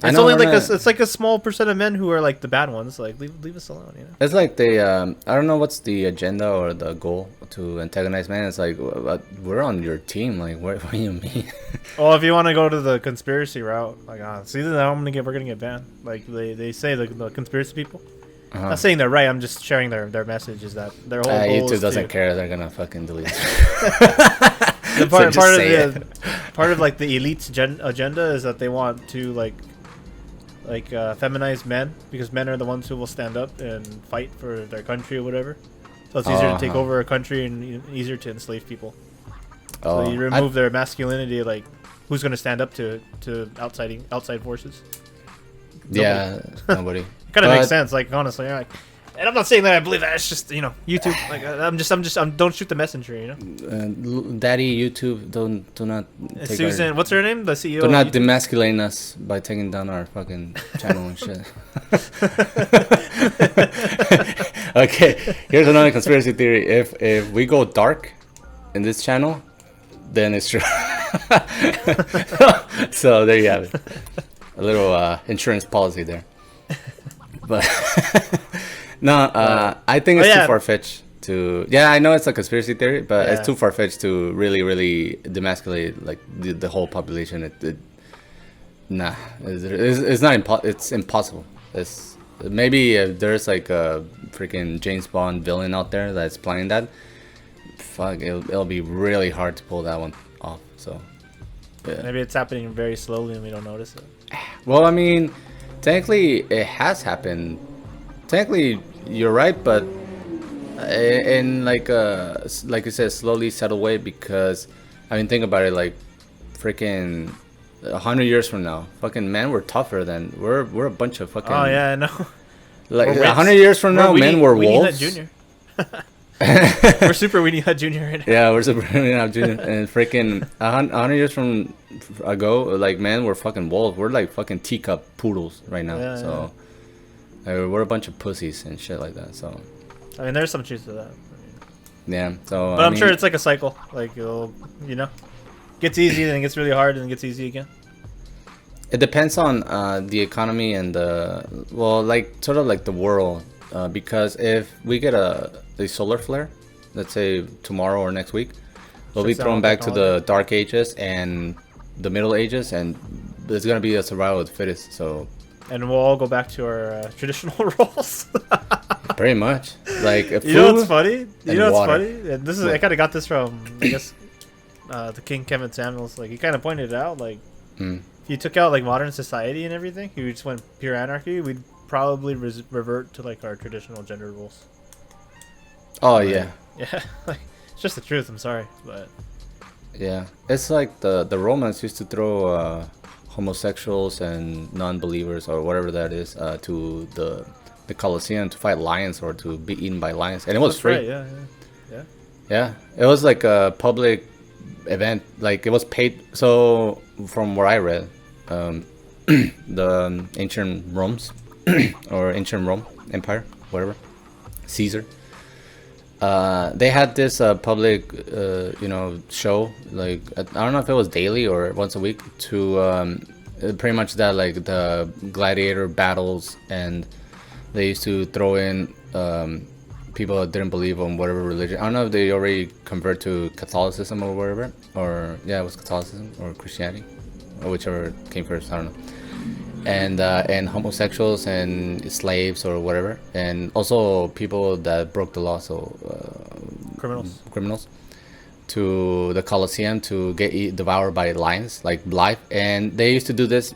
I It's know only we're like not- it's like a small percent of men who are like the bad ones. Like, leave us alone. You know. It's like they, I don't know what's the agenda or the goal to antagonize men. It's like, we're on your team. Like, what do you mean? Well, if you want to go to the conspiracy route, like, see, we're gonna get banned. Like they say the conspiracy people. Uh-huh. I'm not saying they're right. I'm just sharing their message is that their whole goal YouTube is doesn't care. They're gonna fucking delete. The So just say part of like the elite's agenda is that they want to like feminize men because men are the ones who will stand up and fight for their country or whatever. So it's easier to take over a country and easier to enslave people. So you remove their masculinity, like who's going to stand up to outside forces? Yeah, nobody. It kind of makes sense, like honestly. Like, and I'm not saying that I believe that. It's just YouTube. Like I'm don't shoot the messenger. Daddy YouTube, do not. Take Susan, what's her name? The CEO. Do not of YouTube? demasculate us by taking down our fucking channel and shit. Okay, here's another conspiracy theory. If we go dark in this channel, then it's true. So there you have it. A little insurance policy there. But no, I think it's too far-fetched to. Yeah, I know it's a conspiracy theory, but it's too far-fetched to really demasculate like the whole population. Nah, it's not. It's impossible. It's maybe if there's like a freaking James Bond villain out there that's planning that. Fuck, it'll be really hard to pull that one off. So yeah. Maybe it's happening very slowly and we don't notice it. Well, I mean, technically it has happened. Technically, you're right, but in like you said, slowly settle away because I mean, think about it, like freaking 100 years from now, fucking men were tougher than we're a bunch of fucking. Oh yeah, I know. Like 100 years from now, men were wolves. Junior. We're Super Weenie Hut Junior right now. Yeah, we're Super Weenie Hut Junior, and freaking 100 years from ago, like men were fucking wolves. We're like fucking teacup poodles right now. Yeah, so we're a bunch of pussies and shit like that. So I mean, there's some truth to that. Yeah. So. But I'm sure it's like a cycle. Like it'll, gets easy, then it gets really hard, and then it gets easy again. It depends on the economy and like sort of like the world. Because if we get a solar flare, let's say tomorrow or next week, we'll be thrown back to the Dark Ages and the Middle Ages, and there's gonna be a survival of the fittest. So. And we'll all go back to our traditional roles. Pretty much, like food. You know what's funny? Water. And this is I kind of got this from I guess the King Kevin Samuels. Like he kind of pointed it out. Like if you took out like modern society and everything, if you just went pure anarchy, we'd probably revert to like our traditional gender roles. Oh yeah. Yeah, like it's just the truth. I'm sorry, but yeah, it's like the Romans used to throw homosexuals and non-believers or whatever that is to the Colosseum to fight lions or to be eaten by lions, and it was free. Right, yeah. It was like a public event. Like it was paid. So from what I read, the ancient Rome's or ancient Rome Empire, whatever, Caesar. They had this public, show. Like I don't know if it was daily or once a week to pretty much that like the gladiator battles, and they used to throw in people that didn't believe on whatever religion. I don't know if they already convert to Catholicism or whatever, or yeah, it was Catholicism or Christianity, or whichever came first. I don't know. And homosexuals and slaves or whatever, and also people that broke the law, so criminals, to the Colosseum to get devoured by lions, like live. And they used to do this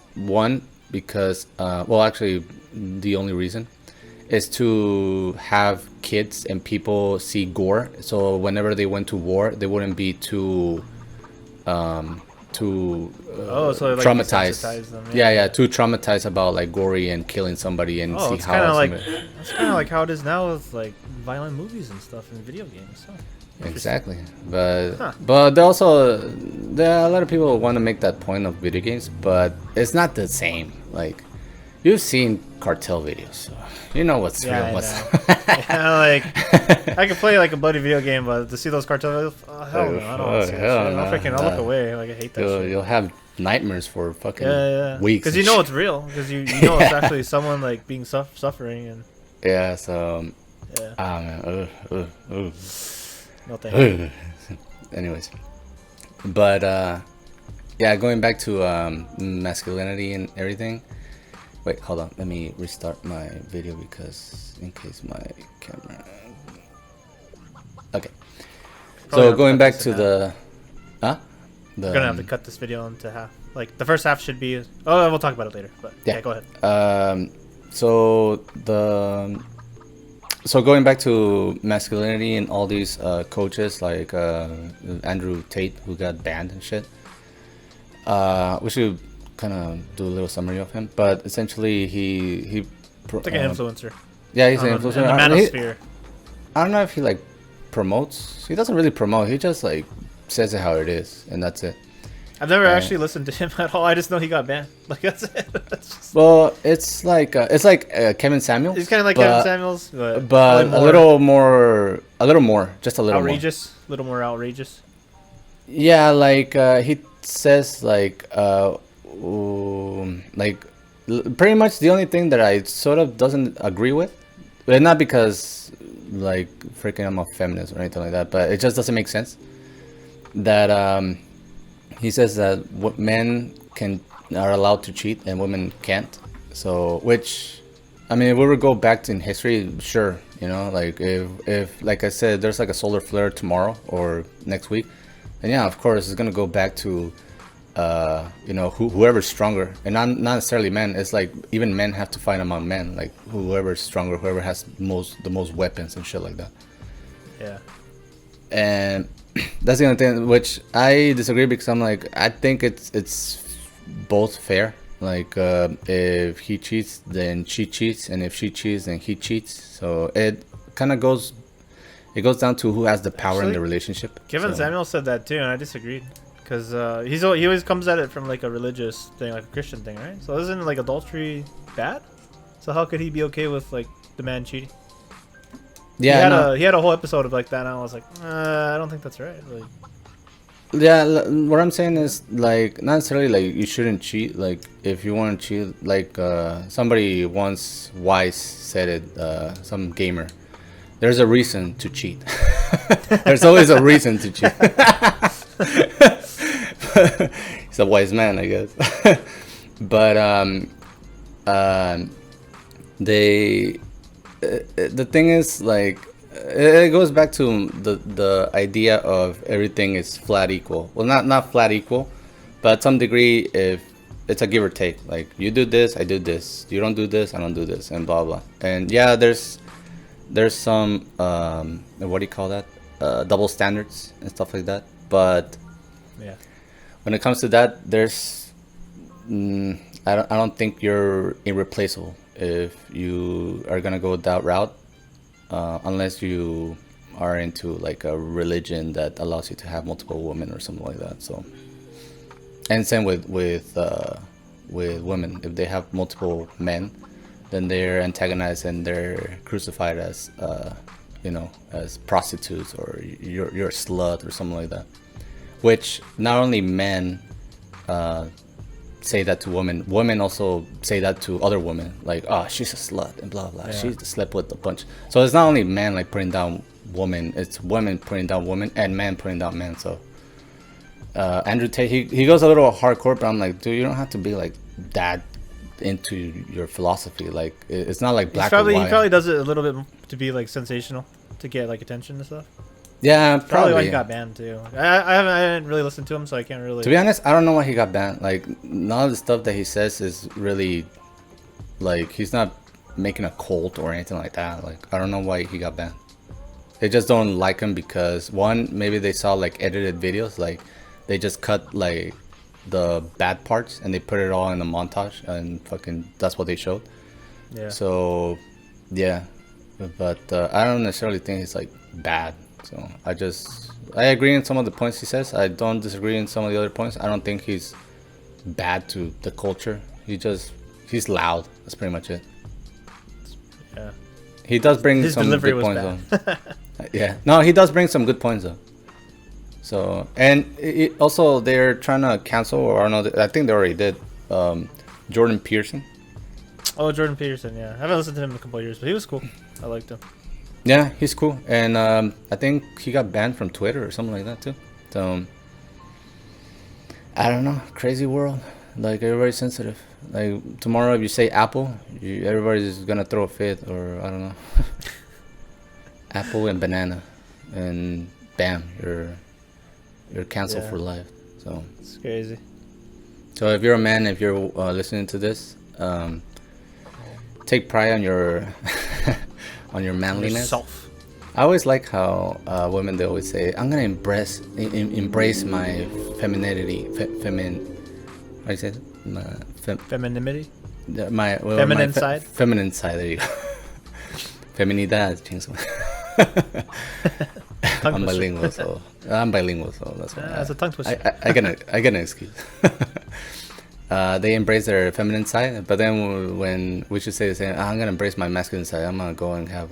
because actually the only reason is to have kids and people see gore, so whenever they went to war, they wouldn't be too so like traumatized them, too traumatized about like gory and killing somebody and see it's how kind of like that's kind of like how it is now with like violent movies and stuff and video games. Exactly, but a lot of people want to make that point of video games, but it's not the same. Like you've seen cartel videos, so you know what's real. I What's yeah, like I can play like a bloody video game, but to see those cartel videos, hell no, I don't want to see that shit. I'll look away. Like I hate that shit. You'll have nightmares for fucking weeks. Because you know it's real. Because you know it's actually someone like being suffering and. Yeah. So. Yeah. Man. No thank you. Anyways, but yeah, going back to masculinity and everything. Wait, hold on. Let me restart my video because in case my camera. Okay. So going back to the, We're gonna have to cut this video into half. Like the first half should be. Oh, we'll talk about it later. But yeah, go ahead. So going back to masculinity and all these coaches like Andrew Tate who got banned and shit. We should kind of do a little summary of him, but essentially he like an influencer. Yeah, he's an influencer. In the manosphere. I don't know if he like promotes. He doesn't really promote. He just like says it how it is, and that's it. I've never actually listened to him at all. I just know he got banned. Like that's it. Well, it's like Kevin Samuels. He's kind of like Kevin Samuels, but a little more, just a little outrageous, a little more outrageous. Yeah, like he says like pretty much the only thing that I sort of doesn't agree with, but not because like freaking I'm a feminist or anything like that, but it just doesn't make sense that he says that men are allowed to cheat and women can't. So which, I mean, if we would go back in history, sure, you know, like if like I said, there's like a solar flare tomorrow or next week, and yeah, of course it's gonna go back to you know, whoever's stronger, and not necessarily men. It's like even men have to fight among men, like whoever's stronger, whoever has the most weapons and shit like that. Yeah. And that's the only thing which I disagree, because I'm like, I think it's both fair. Like if he cheats, then she cheats, and if she cheats, then he cheats. So it kind of goes down to who has the power in the relationship. Kevin Samuel said that too, and I disagreed. Because he always comes at it from like a religious thing, like a Christian thing, right? So isn't like adultery bad? So how could he be okay with like the man cheating? Yeah, he had a whole episode of like that, and I was like, I don't think that's right. Like, yeah, what I'm saying is like not necessarily like you shouldn't cheat. Like if you want to cheat, like somebody once wise said it, some gamer. There's a reason to cheat. There's always a reason to cheat. He's a wise man, I guess. But the thing is, like, it goes back to the idea of everything is flat equal. Well, not flat equal, but at some degree, if it's a give or take. Like you do this, I do this. You don't do this, I don't do this, and blah blah. And yeah, there's some what do you call that? Double standards and stuff like that. But yeah, when it comes to that, there's I don't think you're irreplaceable if you are gonna go that route, unless you are into like a religion that allows you to have multiple women or something like that. So, and same with women, if they have multiple men, then they're antagonized and they're crucified as as prostitutes, or you're a slut or something like that. Which not only men say that to women, women also say that to other women, like, oh, she's a slut and blah blah. Yeah. She slept with a bunch. So it's not only men like putting down women, it's women putting down women and men putting down men. So Andrew Tate, he goes a little hardcore, but I'm like, dude, you don't have to be like that into your philosophy. Like it's not like black or white. He probably does it a little bit to be like sensational, to get like attention and stuff. Yeah, probably why he got banned too. I didn't really listen to him, so I can't really. To be honest, I don't know why he got banned. Like none of the stuff that he says is really, like, he's not making a cult or anything like that. Like I don't know why he got banned. They just don't like him because one, maybe they saw like edited videos, like they just cut like the bad parts and they put it all in the montage, and fucking that's what they showed. Yeah. So yeah, but I don't necessarily think he's like bad. So I agree in some of the points he says. I don't disagree in some of the other points. I don't think he's bad to the culture. He's he's loud. That's pretty much it. Yeah. He does bring His some delivery good was points bad. though. Yeah. No, he does bring some good points though. So, and also they're trying to cancel, or I don't know, I think they already did, Jordan Peterson. Oh, Jordan Peterson, yeah. I haven't listened to him in a couple of years, but he was cool. I liked him. Yeah, he's cool. And I think he got banned from Twitter or something like that too. So, I don't know. Crazy world. Like, everybody's sensitive. Like, tomorrow if you say Apple, everybody's gonna throw a fit, or I don't know. Apple and banana. And bam, you're canceled for life. So it's crazy. So if you're a man, if you're listening to this, take pride on your on your manliness. Yourself. I always like how women, they always say, "I'm gonna embrace my femininity, How do you say it? Femininity. Feminine side. Feminine side. There you go. Feminidad. I'm bilingual, so that's why. That's a tongue twister. I get an excuse. They embrace their feminine side, but then when we should say the same, I'm gonna embrace my masculine side. I'm gonna go and have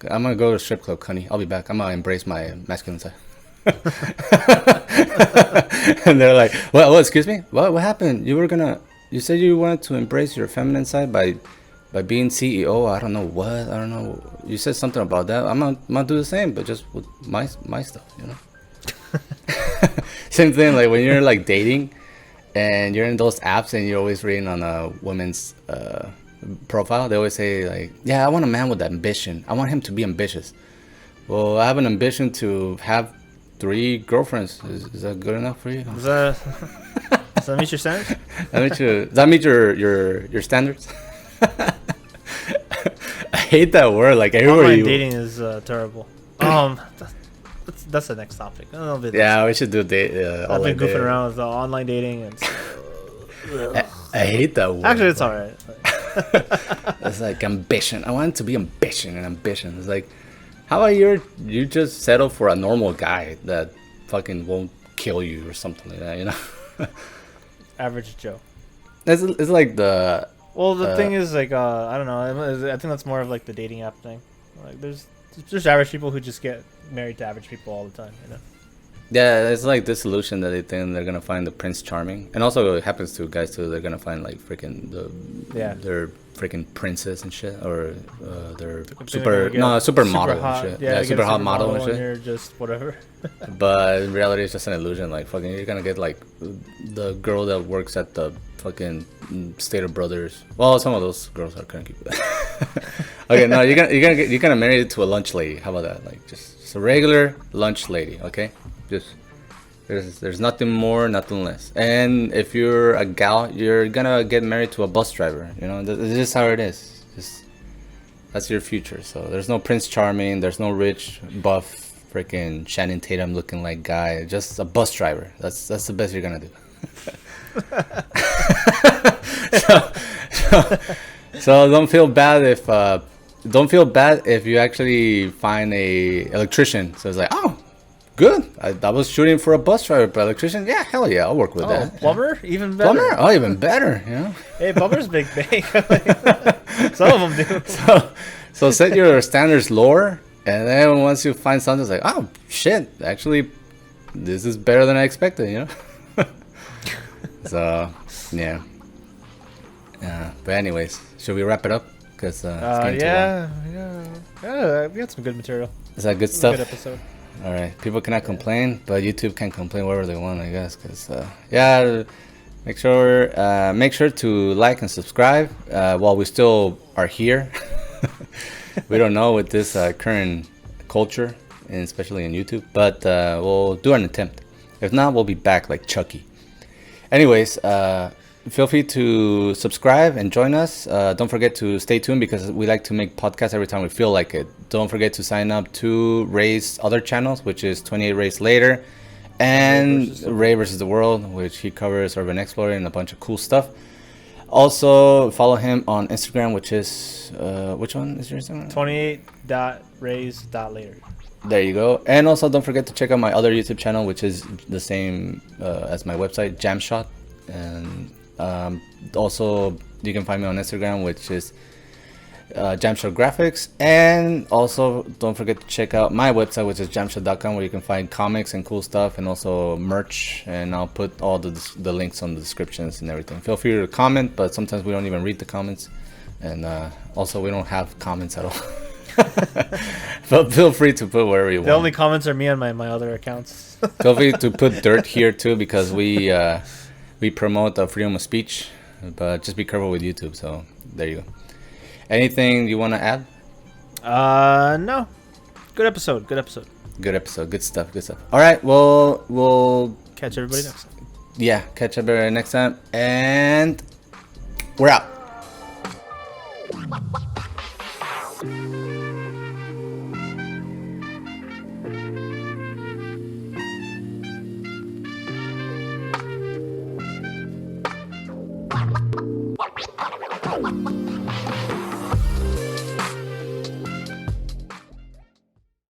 I'm gonna go to a strip club, honey. I'll be back. I'm gonna embrace my masculine side. And they're like, "What? Excuse me? What happened? You said you wanted to embrace your feminine side by being CEO. I don't know what. I don't know. You said something about that. I'm gonna do the same, but just with my stuff, you know." Same thing, like when you're like dating and you're in those apps and you're always reading on a woman's profile. They always say like, "Yeah, I want a man with ambition. I want him to be ambitious." Well, I have an ambition to have 3 girlfriends. Is that good enough for you? Does that meet your standards? Does that meet your standards? I hate that word. Like, everywhere online dating is terrible. That's the next topic. Yeah, we should do date. I've been goofing around with online dating, and I hate that word. Actually, it's alright. It's like ambition. I want it to be ambition and ambition. It's like, how about you just settle for a normal guy that fucking won't kill you or something like that, you know? Average Joe. It's like the. Well, the thing is, like, I don't know. I think that's more of like the dating app thing. Like, there's average people who just get married to average people all the time, you know. Yeah, it's like this illusion that they think they're gonna find the Prince Charming, and also it happens to guys too. They're gonna find like freaking their freaking princess and shit, or their supermodel and shit. Yeah, super hot model and shit. You're just whatever. But in reality, it's just an illusion. Like, fucking, you're gonna get like the girl that works at the fucking Stater Brothers. Well, some of those girls are kind of cute. Okay, no, you're gonna marry to a lunch lady. How about that? Like, just a regular lunch lady. Okay, just there's nothing more, nothing less. And if you're a gal, you're gonna get married to a bus driver. You know, this is how it is. Just that's your future. So there's no Prince Charming. There's no rich, buff, freaking Channing Tatum looking like guy. Just a bus driver. That's the best you're gonna do. So don't feel bad if you actually find a electrician. So it's like, oh, good. I was shooting for a bus driver, but electrician, yeah, hell yeah, I'll work with that. Plumber, even better. Plumber, oh, even better. You know. Hey, plumbers big bang. Some of them do. So set your standards lower, and then once you find something, it's like, oh shit, actually, this is better than I expected. You know. So yeah. But anyways, should we wrap it up? Because yeah, we got some good material. Is that good stuff? Good episode. All right, people cannot complain, but YouTube can complain wherever they want, I guess. Because yeah, make sure to like and subscribe while we still are here. We don't know with this current culture, and especially in YouTube, but we'll do an attempt. If not, we'll be back like Chucky. Anyways, feel free to subscribe and join us. Don't forget to stay tuned because we like to make podcasts every time we feel like it. Don't forget to sign up to Ray's other channels, which is 28 Rays Later and Ray versus the World, which he covers urban exploring and a bunch of cool stuff. Also, follow him on Instagram, which is which one is your Instagram? 28.rays.later. There you go. And also, don't forget to check out my other YouTube channel, which is the same as my website, Jamshot. And also You can find me on Instagram, which is Jamshot Graphics, and also don't forget to check out my website, which is jamshot.com, where you can find comics and cool stuff, and also merch. And I'll put all the links on the descriptions and everything. Feel free to comment, but sometimes we don't even read the comments, and also we don't have comments at all. But feel free to put wherever you want. The only comments are me on my other accounts. Feel free to put dirt here too, because we promote freedom of speech, but just be careful with YouTube. So there you go. Anything you want to add? No. Good episode. Good episode. Good episode. Good stuff. Good stuff. All right. Well, we'll catch everybody next time. Yeah, catch everybody next time, and we're out.